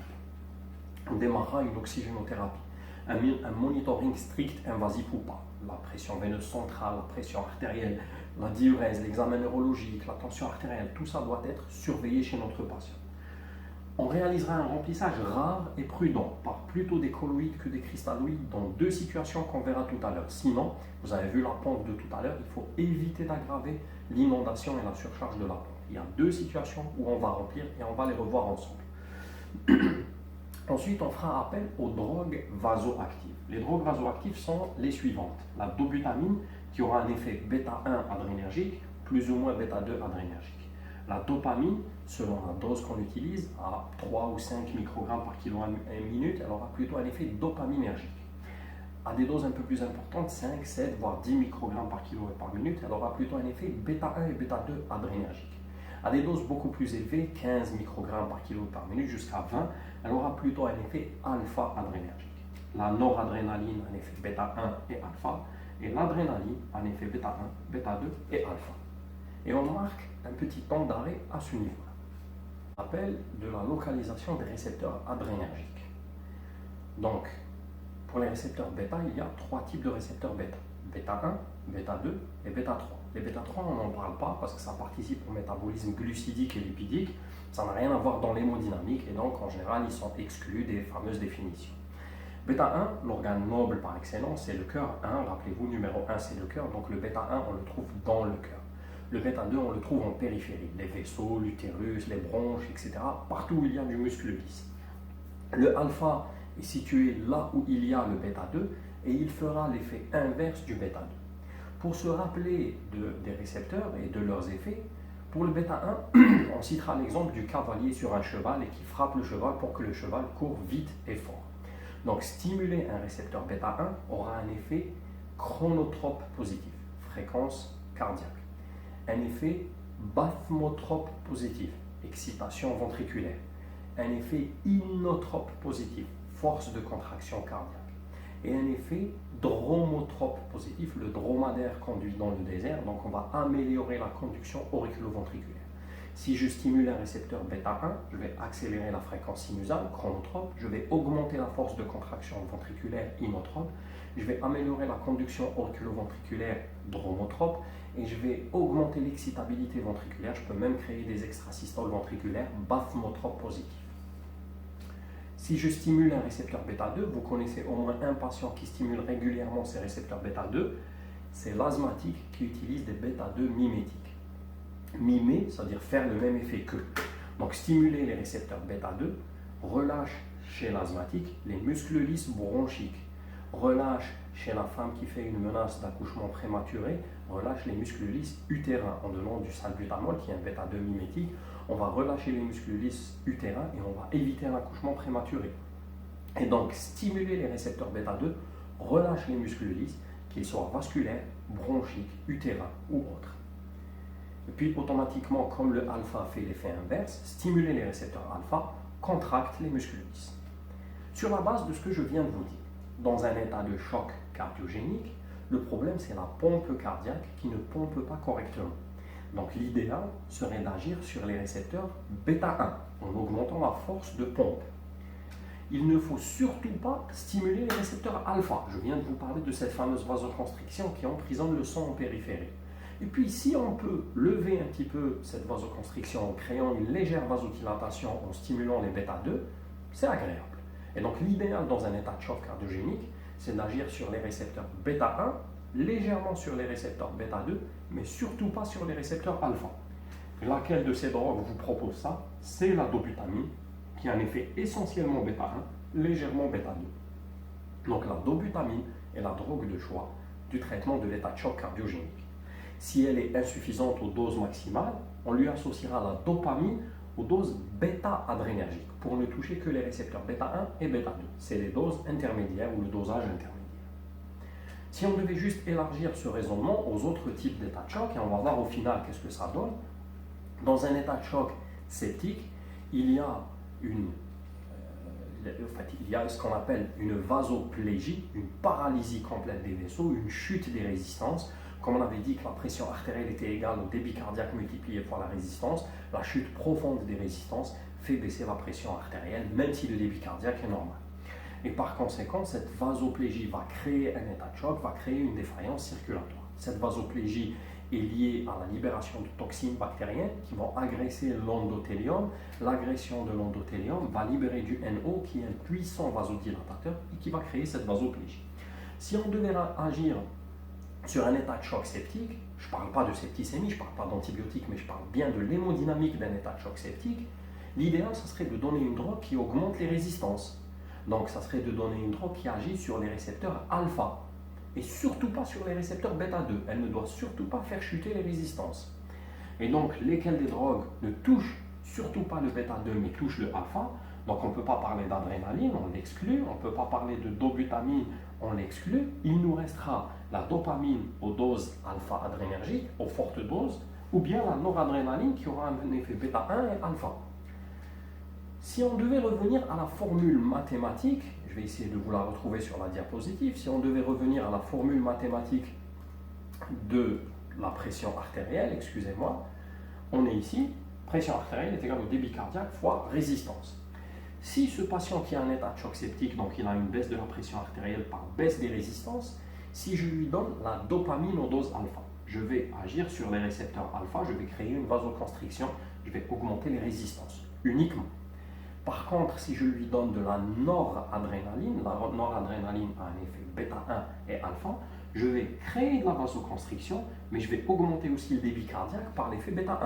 On démarrera une oxygénothérapie, un monitoring strict invasif ou pas. La pression veineuse centrale, la pression artérielle, la diurèse, l'examen neurologique, la tension artérielle, tout ça doit être surveillé chez notre patient. On réalisera un remplissage rare et prudent, par plutôt des colloïdes que des cristalloïdes, dans deux situations qu'on verra tout à l'heure. Sinon, vous avez vu la pompe de tout à l'heure, il faut éviter d'aggraver l'inondation et la surcharge de la pompe. Il y a deux situations où on va remplir et on va les revoir ensemble. Ensuite, on fera appel aux drogues vasoactives. Les drogues vasoactives sont les suivantes. La dobutamine, qui aura un effet bêta-1 adrénergique, plus ou moins bêta-2 adrénergique. La dopamine, selon la dose qu'on utilise, à 3 ou 5 microgrammes par kilo à minute, elle aura plutôt un effet dopaminergique. À des doses un peu plus importantes, 5, 7, voire 10 microgrammes par kilo par minute, elle aura plutôt un effet bêta-1 et bêta-2 adrénergique. À des doses beaucoup plus élevées, 15 microgrammes par kilo par minute jusqu'à 20, elle aura plutôt un effet alpha-adrénergique. La noradrénaline, un effet bêta-1 et alpha, et l'adrénaline, un effet bêta-1, bêta-2 et alpha. Et on marque un petit temps d'arrêt à ce niveau-là. On appelle de la localisation des récepteurs adrénergiques. Donc, pour les récepteurs bêta, il y a trois types de récepteurs bêta. Bêta 1, bêta 2 et bêta 3. Les bêta 3, on n'en parle pas parce que ça participe au métabolisme glucidique et lipidique. Ça n'a rien à voir dans l'hémodynamique et donc en général, ils sont exclus des fameuses définitions. Bêta 1, l'organe noble par excellence, c'est le cœur 1. Rappelez-vous, numéro 1, c'est le cœur. Donc le bêta 1, on le trouve dans le cœur. Le bêta 2, on le trouve en périphérie. Les vaisseaux, l'utérus, les bronches, etc. Partout où il y a du muscle lisse. Le alpha est situé là où il y a le bêta 2 et il fera l'effet inverse du bêta 2. Pour se rappeler des récepteurs et de leurs effets, pour le bêta 1, on citera l'exemple du cavalier sur un cheval et qui frappe le cheval pour que le cheval court vite et fort. Donc stimuler un récepteur bêta 1 aura un effet chronotrope positif, fréquence cardiaque. Un effet bathmotrope positif, excitation ventriculaire. Un effet inotrope positif, force de contraction cardiaque. Et un effet dromotrope positif, le dromadaire conduit dans le désert, donc on va améliorer la conduction auriculo-ventriculaire. Si je stimule un récepteur bêta 1, je vais accélérer la fréquence sinusale, chronotrope, je vais augmenter la force de contraction ventriculaire, inotrope, je vais améliorer la conduction auriculo-ventriculaire, dromotrope, et je vais augmenter l'excitabilité ventriculaire, je peux même créer des extrasystoles ventriculaires, bathmotrope positif. Si je stimule un récepteur bêta 2, vous connaissez au moins un patient qui stimule régulièrement ces récepteurs bêta 2, c'est l'asthmatique qui utilise des bêta 2 mimétiques. Mimer, c'est-à-dire faire le même effet que. Donc stimuler les récepteurs bêta 2 relâche chez l'asthmatique les muscles lisses bronchiques, relâche chez la femme qui fait une menace d'accouchement prématuré, relâche les muscles lisses utérins en donnant du salbutamol qui est un bêta 2 mimétique. On va relâcher les muscles lisses utérins et on va éviter un accouchement prématuré. Et donc stimuler les récepteurs bêta 2 relâche les muscles lisses, qu'ils soient vasculaires, bronchiques, utérins ou autres. Et puis automatiquement, comme le alpha fait l'effet inverse, stimuler les récepteurs alpha contracte les muscles lisses. Sur la base de ce que je viens de vous dire, dans un état de choc cardiogénique, le problème c'est la pompe cardiaque qui ne pompe pas correctement. Donc l'idéal serait d'agir sur les récepteurs bêta 1 en augmentant la force de pompe. Il ne faut surtout pas stimuler les récepteurs alpha. Je viens de vous parler de cette fameuse vasoconstriction qui emprisonne le sang en périphérie. Et puis, si on peut lever un petit peu cette vasoconstriction en créant une légère vasodilatation en stimulant les bêta 2, c'est agréable. Et donc, l'idéal dans un état de choc cardiogénique, c'est d'agir sur les récepteurs bêta 1, légèrement sur les récepteurs bêta 2, mais surtout pas sur les récepteurs alpha. Laquelle de ces drogues vous propose ça? C'est la dobutamine, qui a un effet essentiellement bêta 1, légèrement bêta 2. Donc, la dobutamine est la drogue de choix du traitement de l'état de choc cardiogénique. Si elle est insuffisante aux doses maximales, on lui associera la dopamine aux doses bêta-adrénergiques pour ne toucher que les récepteurs bêta 1 et bêta 2. C'est les doses intermédiaires ou le dosage intermédiaire. Si on devait juste élargir ce raisonnement aux autres types d'états de choc, et on va voir au final qu'est-ce que ça donne, dans un état de choc septique, il y a ce qu'on appelle une vasoplégie, une paralysie complète des vaisseaux, une chute des résistances. Comme on avait dit que la pression artérielle était égale au débit cardiaque multiplié par la résistance, la chute profonde des résistances fait baisser la pression artérielle, même si le débit cardiaque est normal. Et par conséquent, cette vasoplégie va créer un état de choc, va créer une défaillance circulatoire. Cette vasoplégie est liée à la libération de toxines bactériennes qui vont agresser l'endothélium. L'agression de l'endothélium va libérer du NO qui est un puissant vasodilatateur et qui va créer cette vasoplégie. Si on devait agir sur un état de choc septique, je ne parle pas de septicémie, je ne parle pas d'antibiotiques, mais je parle bien de l'hémodynamique d'un état de choc septique, l'idéal, ce serait de donner une drogue qui augmente les résistances. Donc, ça serait de donner une drogue qui agit sur les récepteurs alpha et surtout pas sur les récepteurs bêta 2. Elle ne doit surtout pas faire chuter les résistances. Et donc, lesquelles des drogues ne touchent surtout pas le bêta 2 mais touchent le alpha. Donc, on ne peut pas parler d'adrénaline, on l'exclut. On ne peut pas parler de dobutamine, on l'exclut. Il nous restera la dopamine aux doses alpha-adrénergiques, aux fortes doses, ou bien la noradrénaline qui aura un effet bêta 1 et alpha. Si on devait revenir à la formule mathématique, je vais essayer de vous la retrouver sur la diapositive, si on devait revenir à la formule mathématique de la pression artérielle, excusez-moi, on est ici, pression artérielle est égale au débit cardiaque fois résistance. Si ce patient qui a un état de choc septique, donc il a une baisse de la pression artérielle par baisse des résistances, si je lui donne la dopamine aux doses alpha, je vais agir sur les récepteurs alpha, je vais créer une vasoconstriction, je vais augmenter les résistances uniquement. Par contre, si je lui donne de la noradrénaline, la noradrénaline a un effet bêta 1 et alpha, je vais créer de la vasoconstriction, mais je vais augmenter aussi le débit cardiaque par l'effet bêta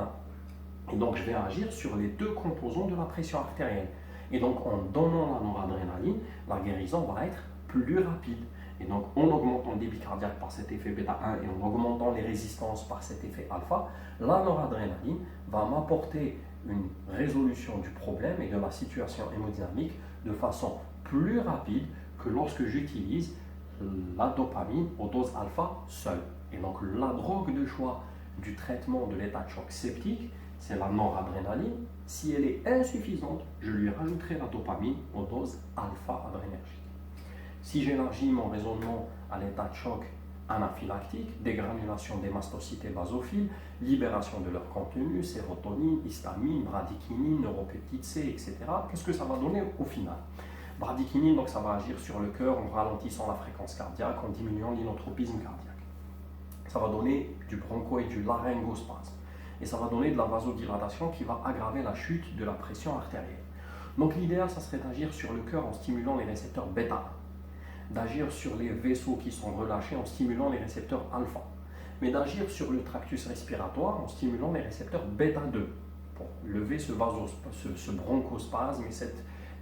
1. Et donc, je vais agir sur les deux composants de la pression artérielle. Et donc, en donnant la noradrénaline, la guérison va être plus rapide. Et donc, en augmentant le débit cardiaque par cet effet bêta 1 et en augmentant les résistances par cet effet alpha, la noradrénaline va m'apporter une résolution du problème et de la situation hémodynamique de façon plus rapide que lorsque j'utilise la dopamine aux doses alpha seule. Et donc la drogue de choix du traitement de l'état de choc septique, c'est la noradrénaline. Si elle est insuffisante, je lui rajouterai la dopamine aux doses alpha-adrénergiques. Si j'élargis mon raisonnement à l'état de choc anaphylactique, dégranulation des mastocytes et basophiles, libération de leur contenu, sérotonine, histamine, bradykinine, neuropeptide C, etc. Qu'est-ce que ça va donner au final? Bradykinine, donc ça va agir sur le cœur en ralentissant la fréquence cardiaque, en diminuant l'inotropisme cardiaque. Ça va donner du broncho et du laryngospasme. Et ça va donner de la vasodilatation qui va aggraver la chute de la pression artérielle. Donc l'idéal, ça serait d'agir sur le cœur en stimulant les récepteurs bêta 1, d'agir sur les vaisseaux qui sont relâchés en stimulant les récepteurs alpha, mais d'agir sur le tractus respiratoire en stimulant les récepteurs bêta 2 pour lever ce bronchospasme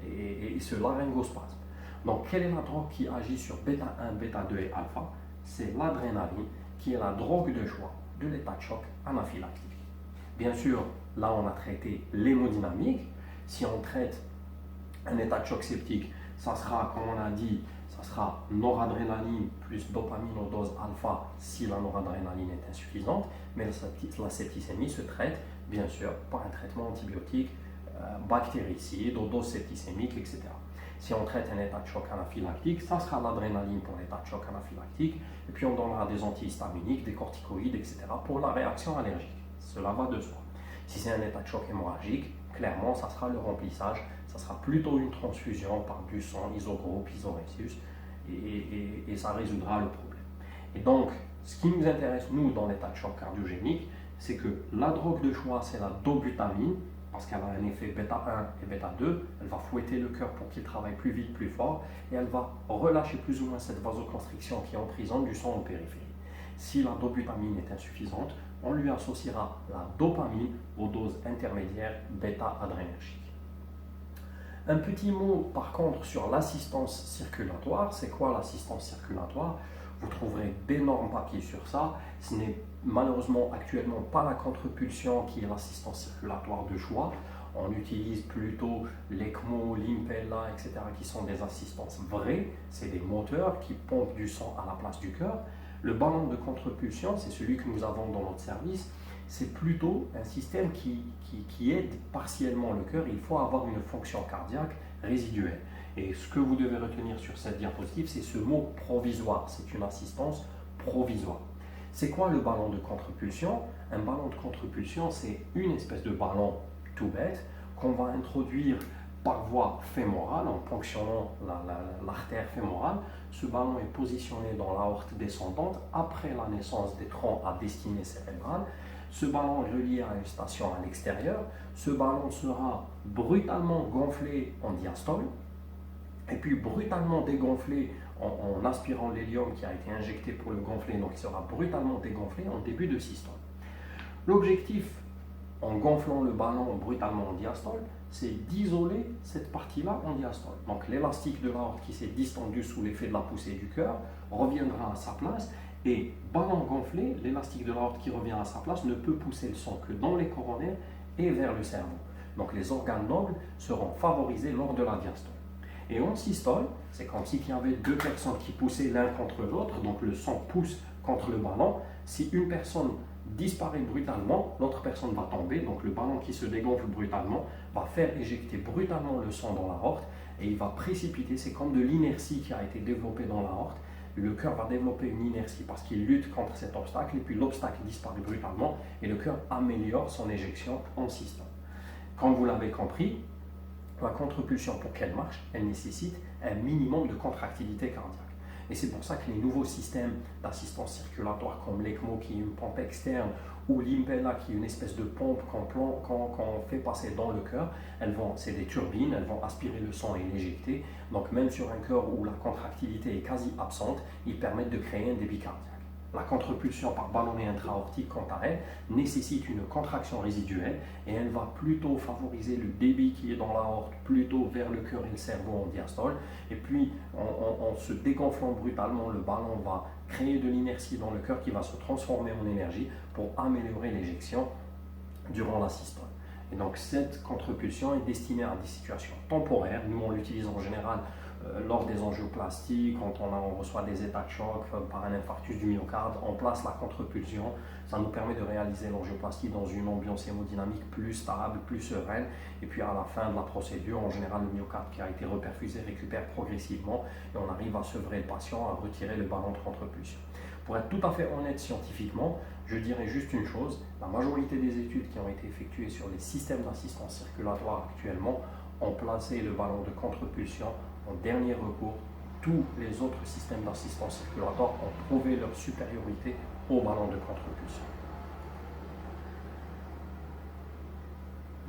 et ce laryngospasme. Donc quelle est la drogue qui agit sur bêta 1, bêta 2 et alpha? C'est l'adrénaline qui est la drogue de choix de l'état de choc anaphylactique. Bien sûr, là on a traité l'hémodynamique. Si on traite un état de choc septique, ça sera, comme on a dit, ça sera noradrénaline plus dopamine aux doses alpha si la noradrénaline est insuffisante, mais la septicémie se traite bien sûr par un traitement antibiotique, bactéricide, aux doses septicémiques, etc. Si on traite un état de choc anaphylactique, ça sera l'adrénaline pour l'état de choc anaphylactique, et puis on donnera des antihistaminiques, des corticoïdes, etc. pour la réaction allergique. Cela va de soi. Si c'est un état de choc hémorragique, clairement, ça sera le remplissage, ça sera plutôt une transfusion par du sang, isogroupe, isorésus, et ça résoudra le problème. Et donc, ce qui nous intéresse, nous, dans l'état de choc cardiogénique, c'est que la drogue de choix, c'est la dobutamine, parce qu'elle a un effet bêta 1 et bêta 2, elle va fouetter le cœur pour qu'il travaille plus vite, plus fort, et elle va relâcher plus ou moins cette vasoconstriction qui emprisonne du sang en périphérie. Si la dobutamine est insuffisante, on lui associera la dopamine aux doses intermédiaires bêta-adrénergiques. Un petit mot par contre sur l'assistance circulatoire. C'est quoi l'assistance circulatoire? Vous trouverez d'énormes papiers sur ça. Ce n'est malheureusement actuellement pas la contrepulsion qui est l'assistance circulatoire de choix. On utilise plutôt l'ECMO, l'Impella, etc. qui sont des assistances vraies. C'est des moteurs qui pompent du sang à la place du cœur. Le ballon de contrepulsion, c'est celui que nous avons dans notre service. C'est plutôt un système qui aide partiellement le cœur. Il faut avoir une fonction cardiaque résiduelle. Et ce que vous devez retenir sur cette diapositive, c'est ce mot provisoire. C'est une assistance provisoire. C'est quoi le ballon de contrepulsion? Un ballon de contrepulsion, c'est une espèce de ballon tout bête qu'on va introduire par voie fémorale en ponctionnant l'artère fémorale. Ce ballon est positionné dans l'aorte descendante après la naissance des troncs à destinée cérébrale. Ce ballon est relié à une station à l'extérieur. Ce ballon sera brutalement gonflé en diastole et puis brutalement dégonflé en aspirant l'hélium qui a été injecté pour le gonfler. Donc il sera brutalement dégonflé en début de systole. L'objectif en gonflant le ballon brutalement en diastole, c'est d'isoler cette partie-là en diastole. Donc l'élastique de l'aorte qui s'est distendu sous l'effet de la poussée du cœur reviendra à sa place. Et ballon gonflé, l'élastique de l'aorte qui revient à sa place ne peut pousser le sang que dans les coronaires et vers le cerveau. Donc les organes nobles seront favorisés lors de la diastole. Et en systole, c'est comme s'il y avait deux personnes qui poussaient l'un contre l'autre, donc le sang pousse contre le ballon. Si une personne disparaît brutalement, l'autre personne va tomber, donc le ballon qui se dégonfle brutalement va faire éjecter brutalement le sang dans l'aorte et il va précipiter, c'est comme de l'inertie qui a été développée dans l'aorte. Le cœur va développer une inertie parce qu'il lutte contre cet obstacle et puis l'obstacle disparaît brutalement et le cœur améliore son éjection en systole. Comme vous l'avez compris, la contrepulsion, pour qu'elle marche, elle nécessite un minimum de contractilité cardiaque. Et c'est pour ça que les nouveaux systèmes d'assistance circulatoire comme l'ECMO qui est une pompe externe ou l'Impella qui est une espèce de pompe qu'on fait passer dans le cœur, c'est des turbines, elles vont aspirer le sang et l'éjecter. Donc même sur un cœur où la contractilité est quasi absente, ils permettent de créer un débit cardiaque. La contrepulsion par ballonnet intra-aortique, quant à elle, nécessite une contraction résiduelle et elle va plutôt favoriser le débit qui est dans l'aorte plutôt vers le cœur et le cerveau en diastole. Et puis, en se dégonflant brutalement, le ballon va créer de l'inertie dans le cœur qui va se transformer en énergie pour améliorer l'éjection durant la systole. Et donc, cette contrepulsion est destinée à des situations temporaires. Nous, on l'utilise en général lors des angioplasties, quand on reçoit des états de choc par un infarctus du myocarde, on place la contrepulsion. Ça nous permet de réaliser l'angioplastie dans une ambiance hémodynamique plus stable, plus sereine. Et puis à la fin de la procédure, en général, le myocarde qui a été reperfusé récupère progressivement et on arrive à sevrer le patient, à retirer le ballon de contrepulsion. Pour être tout à fait honnête scientifiquement, je dirais juste une chose, la majorité des études qui ont été effectuées sur les systèmes d'assistance circulatoire actuellement ont placé le ballon de contrepulsion en dernier recours. Tous les autres systèmes d'assistance circulatoire ont prouvé leur supériorité au ballon de contrepulsion.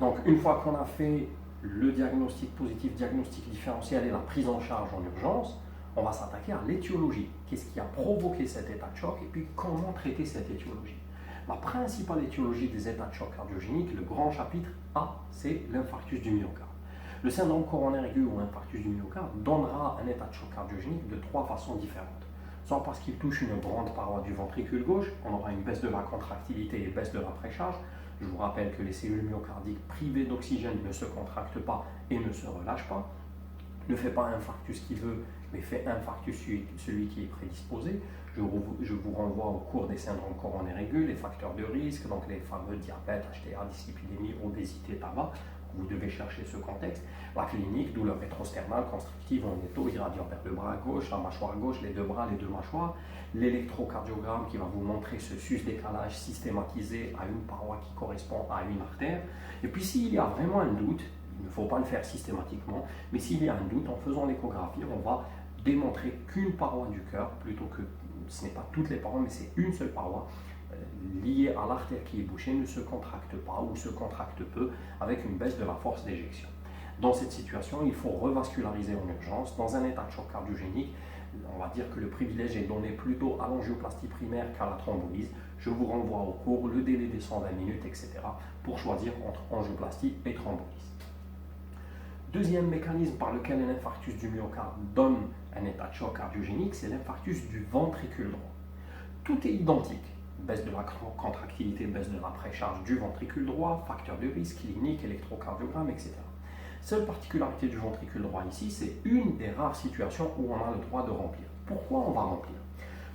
Donc une fois qu'on a fait le diagnostic positif, diagnostic différentiel et la prise en charge en urgence, on va s'attaquer à l'étiologie. Qu'est-ce qui a provoqué cet état de choc et puis comment traiter cette étiologie. La principale étiologie des états de choc cardiogéniques, le grand chapitre A, c'est l'infarctus du myocarde. Le syndrome coronaire aigu ou infarctus du myocarde donnera un état de choc cardiogénique de trois façons différentes. Soit parce qu'il touche une grande paroi du ventricule gauche, on aura une baisse de la contractilité et baisse de la précharge. Je vous rappelle que les cellules myocardiques privées d'oxygène ne se contractent pas et ne se relâchent pas. Ne fait pas infarctus qui veut, mais fait infarctus celui qui est prédisposé. Je vous renvoie au cours des syndromes coronaires aigus, les facteurs de risque, donc les fameux diabète, HTA, dyslipidémie, obésité, tabac. Vous devez chercher ce contexte. La clinique, douleur rétrosternale, constrictive, en étau, irradiant vers le bras gauche, la mâchoire gauche, les deux bras, les deux mâchoires. L'électrocardiogramme qui va vous montrer ce sus-décalage systématisé à une paroi qui correspond à une artère. Et puis s'il y a vraiment un doute, il ne faut pas le faire systématiquement, mais s'il y a un doute, en faisant l'échographie, on va démontrer qu'une paroi du cœur, plutôt que ce n'est pas toutes les parois, mais c'est une seule paroi, liée à l'artère qui est bouchée, ne se contracte pas ou se contracte peu, avec une baisse de la force d'éjection. Dans cette situation, il faut revasculariser en urgence. Dans un état de choc cardiogénique, on va dire que le privilège est donné plutôt à l'angioplastie primaire qu'à la thrombolyse. Je vous renvoie au cours, le délai des 120 minutes, etc. pour choisir entre angioplastie et thrombolyse. Deuxième mécanisme par lequel un infarctus du myocarde donne un état de choc cardiogénique, c'est l'infarctus du ventricule droit. Tout est identique. Baisse de la contractilité, baisse de la précharge du ventricule droit, facteur de risque, clinique, électrocardiogramme, etc. Seule particularité du ventricule droit ici, c'est une des rares situations où on a le droit de remplir. Pourquoi on va remplir?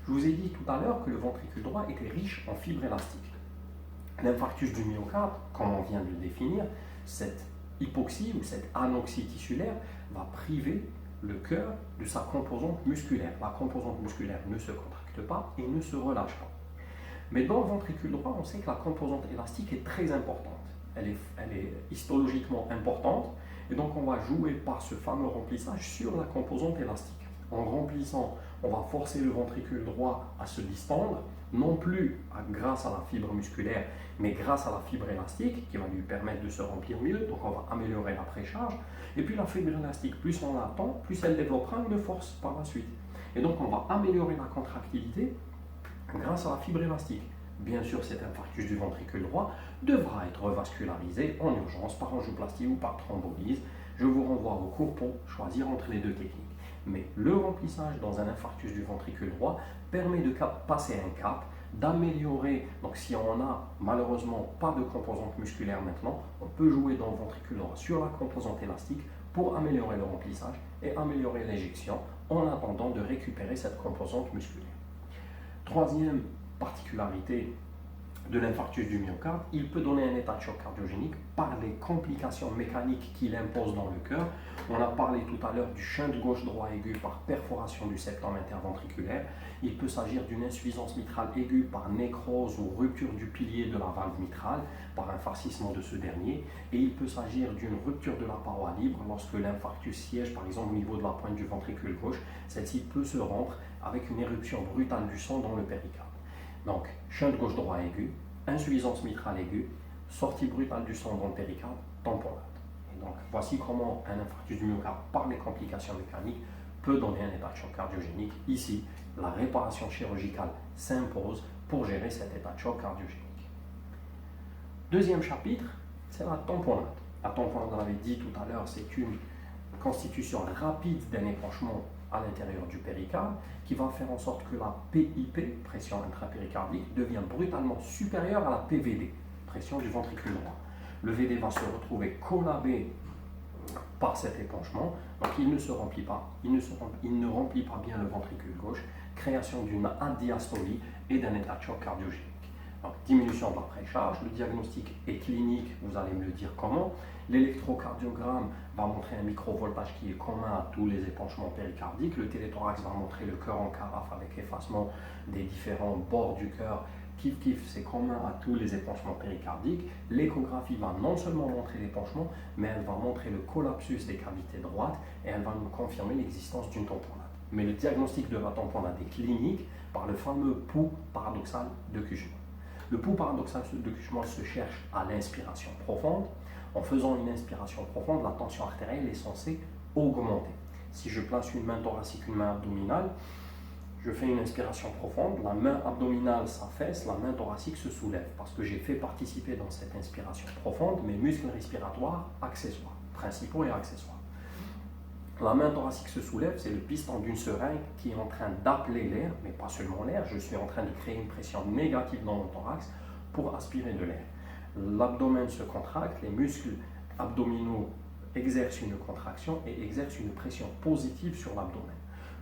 Je vous ai dit tout à l'heure que le ventricule droit était riche en fibres élastiques. L'infarctus du myocarde, comme on vient de le définir, cette hypoxie ou cette anoxie tissulaire va priver le cœur de sa composante musculaire. La composante musculaire ne se contracte pas et ne se relâche pas. Mais dans le ventricule droit, on sait que la composante élastique est très importante. Elle est histologiquement importante et donc on va jouer par ce fameux remplissage sur la composante élastique. En remplissant, on va forcer le ventricule droit à se distendre, non plus grâce à la fibre musculaire, mais grâce à la fibre élastique qui va lui permettre de se remplir mieux, donc on va améliorer la précharge. Et puis la fibre élastique, plus on l'attend, plus elle développera une force par la suite. Et donc on va améliorer la contractilité grâce à la fibre élastique. Bien sûr, cet infarctus du ventricule droit devra être revascularisé en urgence par angioplastie ou par thrombolyse. Je vous renvoie au cours pour choisir entre les deux techniques. Mais le remplissage dans un infarctus du ventricule droit permet de passer un cap, d'améliorer. Donc si on n'a malheureusement pas de composante musculaire maintenant, on peut jouer dans le ventricule droit sur la composante élastique pour améliorer le remplissage et améliorer l'éjection en attendant de récupérer cette composante musculaire. Troisième particularité de l'infarctus du myocarde, il peut donner un état de choc cardiogénique par les complications mécaniques qu'il impose dans le cœur. On a parlé tout à l'heure du shunt gauche-droit aigu par perforation du septum interventriculaire. Il peut s'agir d'une insuffisance mitrale aiguë par nécrose ou rupture du pilier de la valve mitrale par un farcissement de ce dernier. Et il peut s'agir d'une rupture de la paroi libre lorsque l'infarctus siège par exemple au niveau de la pointe du ventricule gauche. Celle-ci peut se rompre avec une éruption brutale du sang dans le péricarde. Donc, shunt gauche-droit aigu, insuffisance mitrale aiguë, sortie brutale du sang dans le péricarde, tamponade. Et donc, voici comment un infarctus du myocarde, par les complications mécaniques, peut donner un état de choc cardiogénique. Ici, la réparation chirurgicale s'impose pour gérer cet état de choc cardiogénique. Deuxième chapitre, c'est la tamponade. La tamponade, on l'avait dit tout à l'heure, c'est une constitution rapide d'un épanchement à l'intérieur du péricarde qui va faire en sorte que la PIP, pression intrapéricardique, devient brutalement supérieure à la PVD, pression du ventricule droit. Le VD va se retrouver collabé par cet épanchement, donc il ne se remplit pas, il ne remplit pas bien le ventricule gauche, création d'une adiastolie et d'un état de choc cardiogénique. Donc, diminution de la précharge, le diagnostic est clinique, vous allez me le dire comment. L'électrocardiogramme va montrer un microvoltage qui est commun à tous les épanchements péricardiques. Le téléthorax va montrer le cœur en carafe avec effacement des différents bords du cœur. Kif kif, c'est commun à tous les épanchements péricardiques. L'échographie va non seulement montrer l'épanchement, mais elle va montrer le collapsus des cavités droites et elle va nous confirmer l'existence d'une tamponade. Mais le diagnostic de la tamponade est clinique par le fameux pouls paradoxal de Kussmaul. Le pouls paradoxal de Kussmaul se cherche à l'inspiration profonde. En faisant une inspiration profonde, la tension artérielle est censée augmenter. Si je place une main thoracique, une main abdominale, je fais une inspiration profonde, la main abdominale s'affaisse, la main thoracique se soulève parce que j'ai fait participer dans cette inspiration profonde mes muscles respiratoires accessoires, principaux et accessoires. La main thoracique se soulève, c'est le piston d'une seringue qui est en train d'appeler l'air, mais pas seulement l'air, je suis en train de créer une pression négative dans mon thorax pour aspirer de l'air. L'abdomen se contracte, les muscles abdominaux exercent une contraction et exercent une pression positive sur l'abdomen.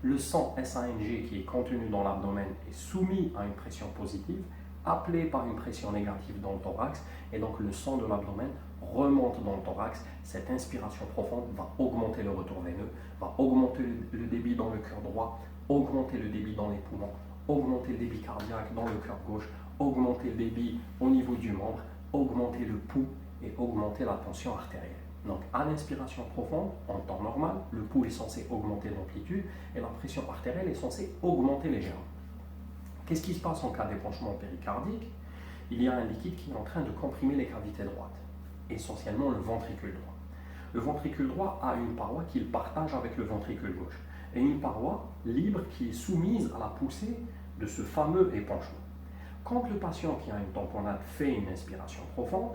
Le sang SANG qui est contenu dans l'abdomen est soumis à une pression positive, appelé par une pression négative dans le thorax, et donc le sang de l'abdomen remonte dans le thorax. Cette inspiration profonde va augmenter le retour veineux, va augmenter le débit dans le cœur droit, augmenter le débit dans les poumons, augmenter le débit cardiaque dans le cœur gauche, augmenter le débit au niveau du membre, augmenter le pouls et augmenter la tension artérielle. Donc à l'inspiration profonde, en temps normal, le pouls est censé augmenter d'amplitude et la pression artérielle est censée augmenter légèrement. Qu'est-ce qui se passe en cas d'épanchement péricardique? Il y a un liquide qui est en train de comprimer les cavités droites, essentiellement le ventricule droit. Le ventricule droit a une paroi qu'il partage avec le ventricule gauche et une paroi libre qui est soumise à la poussée de ce fameux épanchement. Quand le patient qui a une tamponade fait une inspiration profonde,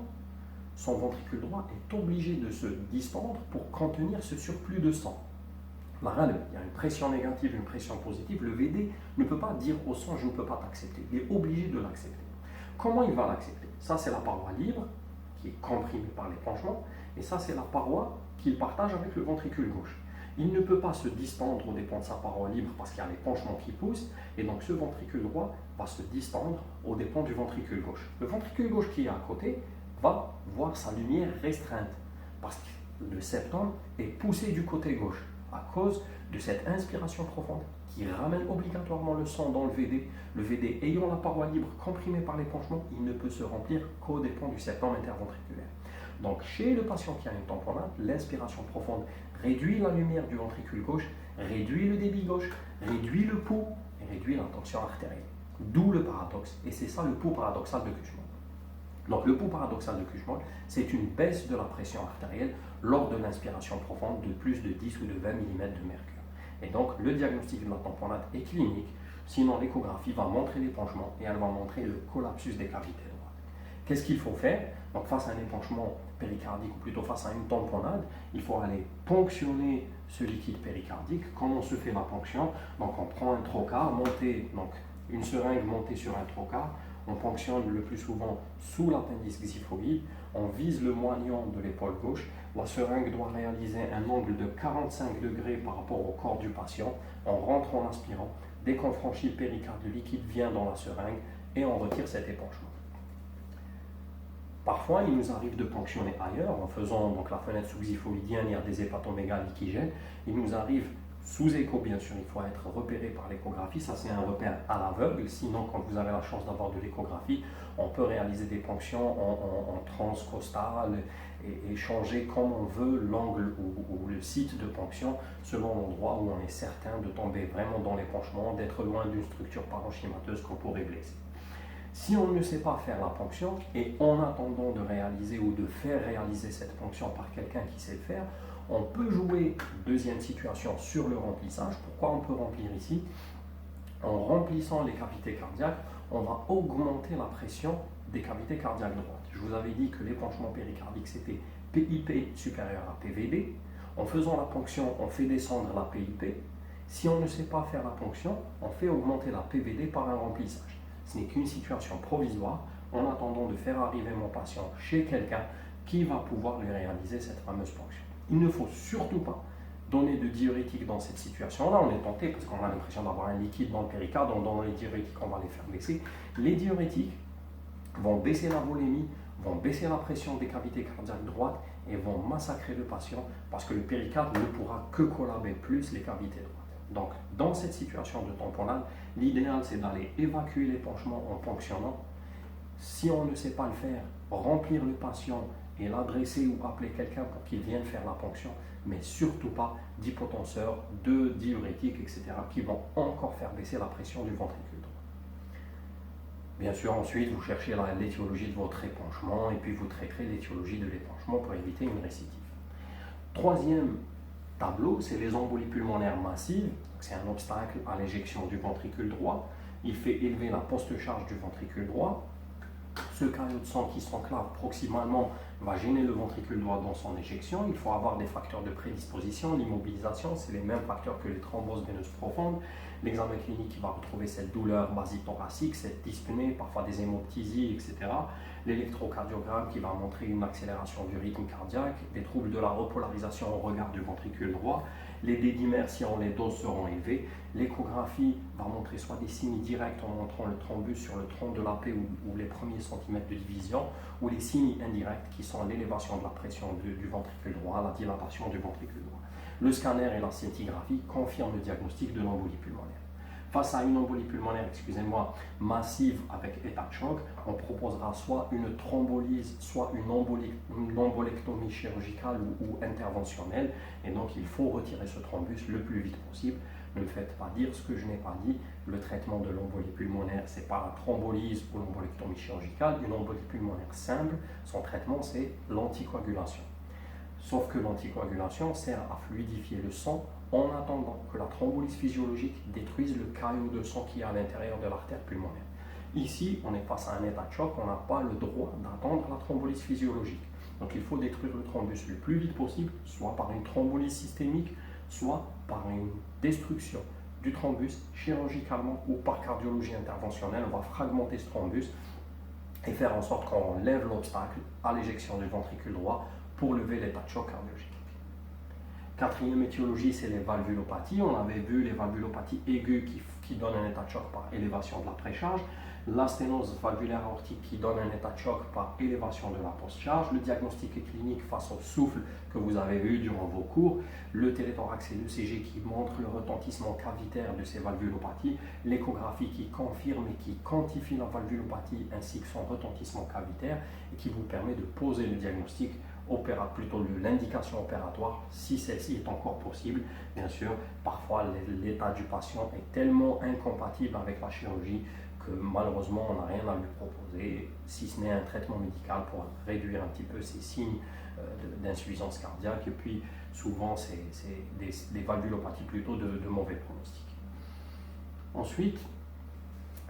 son ventricule droit est obligé de se distendre pour contenir ce surplus de sang. Il y a une pression négative, une pression positive. Le VD ne peut pas dire au sang « je ne peux pas t'accepter ». Il est obligé de l'accepter. Comment il va l'accepter? Ça, c'est la paroi libre qui est comprimée par l'épanchement et ça, c'est la paroi qu'il partage avec le ventricule gauche. Il ne peut pas se distendre aux dépens de sa paroi libre parce qu'il y a l'épanchement qui pousse et donc ce ventricule droit va se distendre aux dépens du ventricule gauche. Le ventricule gauche qui est à côté va voir sa lumière restreinte parce que le septum est poussé du côté gauche à cause de cette inspiration profonde qui ramène obligatoirement le sang dans le VD. Le VD ayant la paroi libre comprimée par l'épanchement, il ne peut se remplir qu'aux dépens du septum interventriculaire. Donc chez le patient qui a une tamponade, l'inspiration profonde réduit la lumière du ventricule gauche, réduit le débit gauche, réduit le pouls et réduit la tension artérielle. D'où le paradoxe, et c'est ça le pouls paradoxal de Kussmaul. Donc le pouls paradoxal de Kussmaul, c'est une baisse de la pression artérielle lors de l'inspiration profonde de plus de 10 ou de 20 mm de mercure. Et donc le diagnostic de la tamponade est clinique, sinon l'échographie va montrer l'épanchement et elle va montrer le collapsus des cavités droites. Qu'est-ce qu'il faut faire? Donc face à un épanchement péricardique ou plutôt face à une tamponade, il faut aller ponctionner ce liquide péricardique. Comment se fait la ponction? Donc on prend un trocar, donc une seringue montée sur un trocar, on ponctionne le plus souvent sous l'appendice xiphoïde, on vise le moignon de l'épaule gauche, la seringue doit réaliser un angle de 45 degrés par rapport au corps du patient, on rentre en inspirant, dès qu'on franchit le péricarde, le liquide vient dans la seringue et on retire cet épanchement. Parfois, il nous arrive de ponctionner ailleurs, en faisant donc la fenêtre sous-xiphoïdienne, il y a des hépatomégalie qui gênent, il nous arrive sous écho, bien sûr, il faut être repéré par l'échographie. Ça, c'est un repère à l'aveugle. Sinon, quand vous avez la chance d'avoir de l'échographie, on peut réaliser des ponctions en transcostale et changer comme on veut l'angle ou le site de ponction selon l'endroit où on est certain de tomber vraiment dans l'épanchement, d'être loin d'une structure parenchymateuse qu'on pourrait blesser. Si on ne sait pas faire la ponction et en attendant de réaliser ou de faire réaliser cette ponction par quelqu'un qui sait le faire, on peut jouer, deuxième situation, sur le remplissage. Pourquoi on peut remplir ici? En remplissant les cavités cardiaques, on va augmenter la pression des cavités cardiaques droites. Je vous avais dit que l'épanchement péricardique, c'était PIP supérieur à PVD. En faisant la ponction, on fait descendre la PIP. Si on ne sait pas faire la ponction, on fait augmenter la PVD par un remplissage. Ce n'est qu'une situation provisoire en attendant de faire arriver mon patient chez quelqu'un qui va pouvoir lui réaliser cette fameuse ponction. Il ne faut surtout pas donner de diurétiques dans cette situation-là. On est tenté parce qu'on a l'impression d'avoir un liquide dans le péricarde, donc dans les diurétiques, on va les faire baisser. Les diurétiques vont baisser la volémie, vont baisser la pression des cavités cardiaques droites et vont massacrer le patient parce que le péricarde ne pourra que collaber plus les cavités droites. Donc, dans cette situation de tamponnade, l'idéal c'est d'aller évacuer l'épanchement en ponctionnant. Si on ne sait pas le faire, remplir le patient et l'adresser ou appeler quelqu'un pour qu'il vienne faire la ponction, mais surtout pas d'hypotenseurs, de diurétiques, etc., qui vont encore faire baisser la pression du ventricule droit. Bien sûr, ensuite, vous cherchez l'étiologie de votre épanchement et puis vous traiterez l'étiologie de l'épanchement pour éviter une récidive. Troisième tableau, c'est les embolies pulmonaires massives. C'est un obstacle à l'éjection du ventricule droit. Il fait élever la poste-charge du ventricule droit. Ce caillot de sang qui s'enclave proximalement va gêner le ventricule droit dans son éjection. Il faut avoir des facteurs de prédisposition. L'immobilisation, c'est les mêmes facteurs que les thromboses veineuses profondes. L'examen clinique va retrouver cette douleur basithoracique, cette dyspnée, parfois des hémoptysies, etc. L'électrocardiogramme qui va montrer une accélération du rythme cardiaque, des troubles de la repolarisation au regard du ventricule droit. Les dédimères, si on les dose, seront élevés. L'échographie va montrer soit des signes directs en montrant le thrombus sur le tronc de la plaie ou les premiers centimètres de division, ou les signes indirects qui sont l'élévation de la pression du ventricule droit, la dilatation du ventricule droit. Le scanner et la scintigraphie confirment le diagnostic de l'embolie pulmonaire. Face à une embolie pulmonaire, massive avec état de choc, on proposera soit une thrombolyse, soit une embolectomie chirurgicale ou interventionnelle. Et donc, il faut retirer ce thrombus le plus vite possible. Ne me faites pas dire ce que je n'ai pas dit. Le traitement de l'embolie pulmonaire, ce n'est pas la thrombolyse ou l'embolectomie chirurgicale. Une embolie pulmonaire simple, son traitement, c'est l'anticoagulation. Sauf que l'anticoagulation sert à fluidifier le sang en attendant que la thrombolyse physiologique détruise le caillot de sang qui est à l'intérieur de l'artère pulmonaire. Ici, on est face à un état de choc, on n'a pas le droit d'attendre la thrombolyse physiologique. Donc il faut détruire le thrombus le plus vite possible, soit par une thrombolyse systémique, soit par une destruction du thrombus chirurgicalement ou par cardiologie interventionnelle. On va fragmenter ce thrombus et faire en sorte qu'on lève l'obstacle à l'éjection du ventricule droit pour lever l'état de choc cardiologique. Quatrième étiologie, c'est les valvulopathies. On avait vu les valvulopathies aiguës qui donnent un état de choc par élévation de la précharge, la sténose valvulaire aortique qui donne un état de choc par élévation de la post-charge, le diagnostic clinique face au souffle que vous avez vu durant vos cours, le téléthorax et l'ECG qui montrent le retentissement cavitaire de ces valvulopathies, l'échographie qui confirme et qui quantifie la valvulopathie ainsi que son retentissement cavitaire et qui vous permet de poser le diagnostic plutôt l'indication opératoire si celle-ci est encore possible. Bien sûr, parfois l'état du patient est tellement incompatible avec la chirurgie que malheureusement on n'a rien à lui proposer si ce n'est un traitement médical pour réduire un petit peu ces signes d'insuffisance cardiaque et puis souvent c'est des valvulopathies plutôt de mauvais pronostic. Ensuite,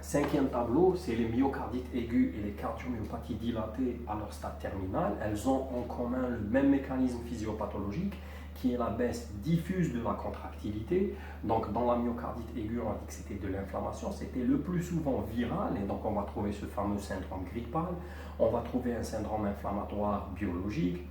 cinquième tableau, c'est les myocardites aigus et les cardiomyopathies dilatées à leur stade terminal. Elles ont en commun le même mécanisme physiopathologique qui est la baisse diffuse de la contractilité. Donc dans la myocardite aiguë, on a dit que c'était de l'inflammation, c'était le plus souvent viral et donc on va trouver ce fameux syndrome grippal, on va trouver un syndrome inflammatoire biologique.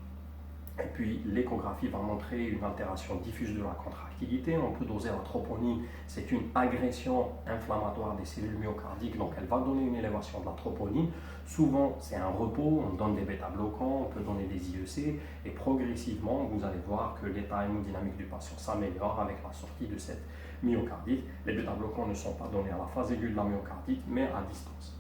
Et puis l'échographie va montrer une altération diffuse de la contractilité. On peut doser la troponine, c'est une agression inflammatoire des cellules myocardiques, donc elle va donner une élévation de la troponine. Souvent c'est un repos, on donne des bêta-bloquants, on peut donner des IEC, et progressivement vous allez voir que l'état hémodynamique du patient s'améliore avec la sortie de cette myocardite. Les bêta-bloquants ne sont pas donnés à la phase aiguë de la myocardite, mais à distance.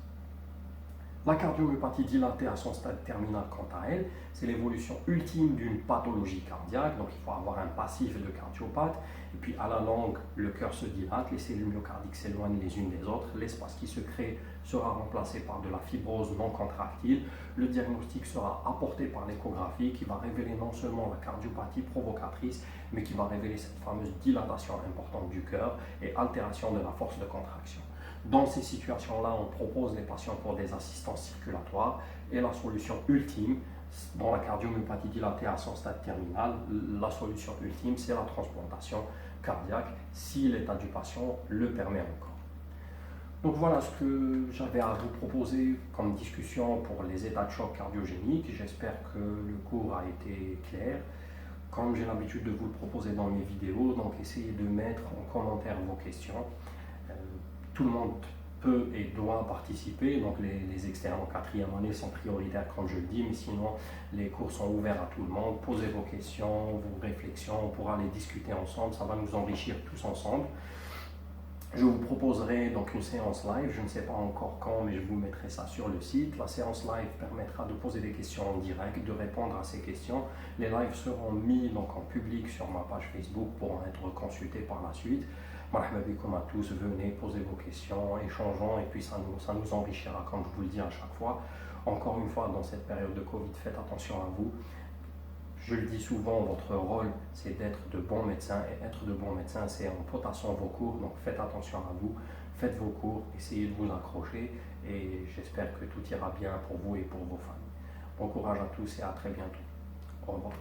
La cardiomyopathie dilatée à son stade terminal, quant à elle, c'est l'évolution ultime d'une pathologie cardiaque. Donc il faut avoir un passif de cardiopathe. Et puis à la longue, le cœur se dilate, les cellules myocardiques s'éloignent les unes des autres. L'espace qui se crée sera remplacé par de la fibrose non contractile. Le diagnostic sera apporté par l'échographie qui va révéler non seulement la cardiopathie provocatrice, mais qui va révéler cette fameuse dilatation importante du cœur et altération de la force de contraction. Dans ces situations-là, on propose les patients pour des assistances circulatoires et la solution ultime, dans la cardiomyopathie dilatée à son stade terminal, la solution ultime, c'est la transplantation cardiaque si l'état du patient le permet encore. Donc voilà ce que j'avais à vous proposer comme discussion pour les états de choc cardiogéniques. J'espère que le cours a été clair. Comme j'ai l'habitude de vous le proposer dans mes vidéos, donc essayez de mettre en commentaire vos questions. Tout le monde peut et doit participer, donc les externes en quatrième année sont prioritaires comme je le dis, mais sinon les cours sont ouverts à tout le monde. Posez vos questions, vos réflexions, on pourra les discuter ensemble, ça va nous enrichir tous ensemble. Je vous proposerai donc une séance live, je ne sais pas encore quand, mais je vous mettrai ça sur le site. La séance live permettra de poser des questions en direct, de répondre à ces questions. Les lives seront mis donc en public sur ma page Facebook pour être consultés par la suite. Marhaba bikoum à tous, venez, posez vos questions, échangeons et puis ça nous enrichira comme je vous le dis à chaque fois. Encore une fois, dans cette période de Covid, faites attention à vous. Je le dis souvent, votre rôle, c'est d'être de bons médecins, et être de bons médecins, c'est en potassant vos cours, donc faites attention à vous, faites vos cours, essayez de vous accrocher, et j'espère que tout ira bien pour vous et pour vos familles. Bon courage à tous et à très bientôt. Au revoir.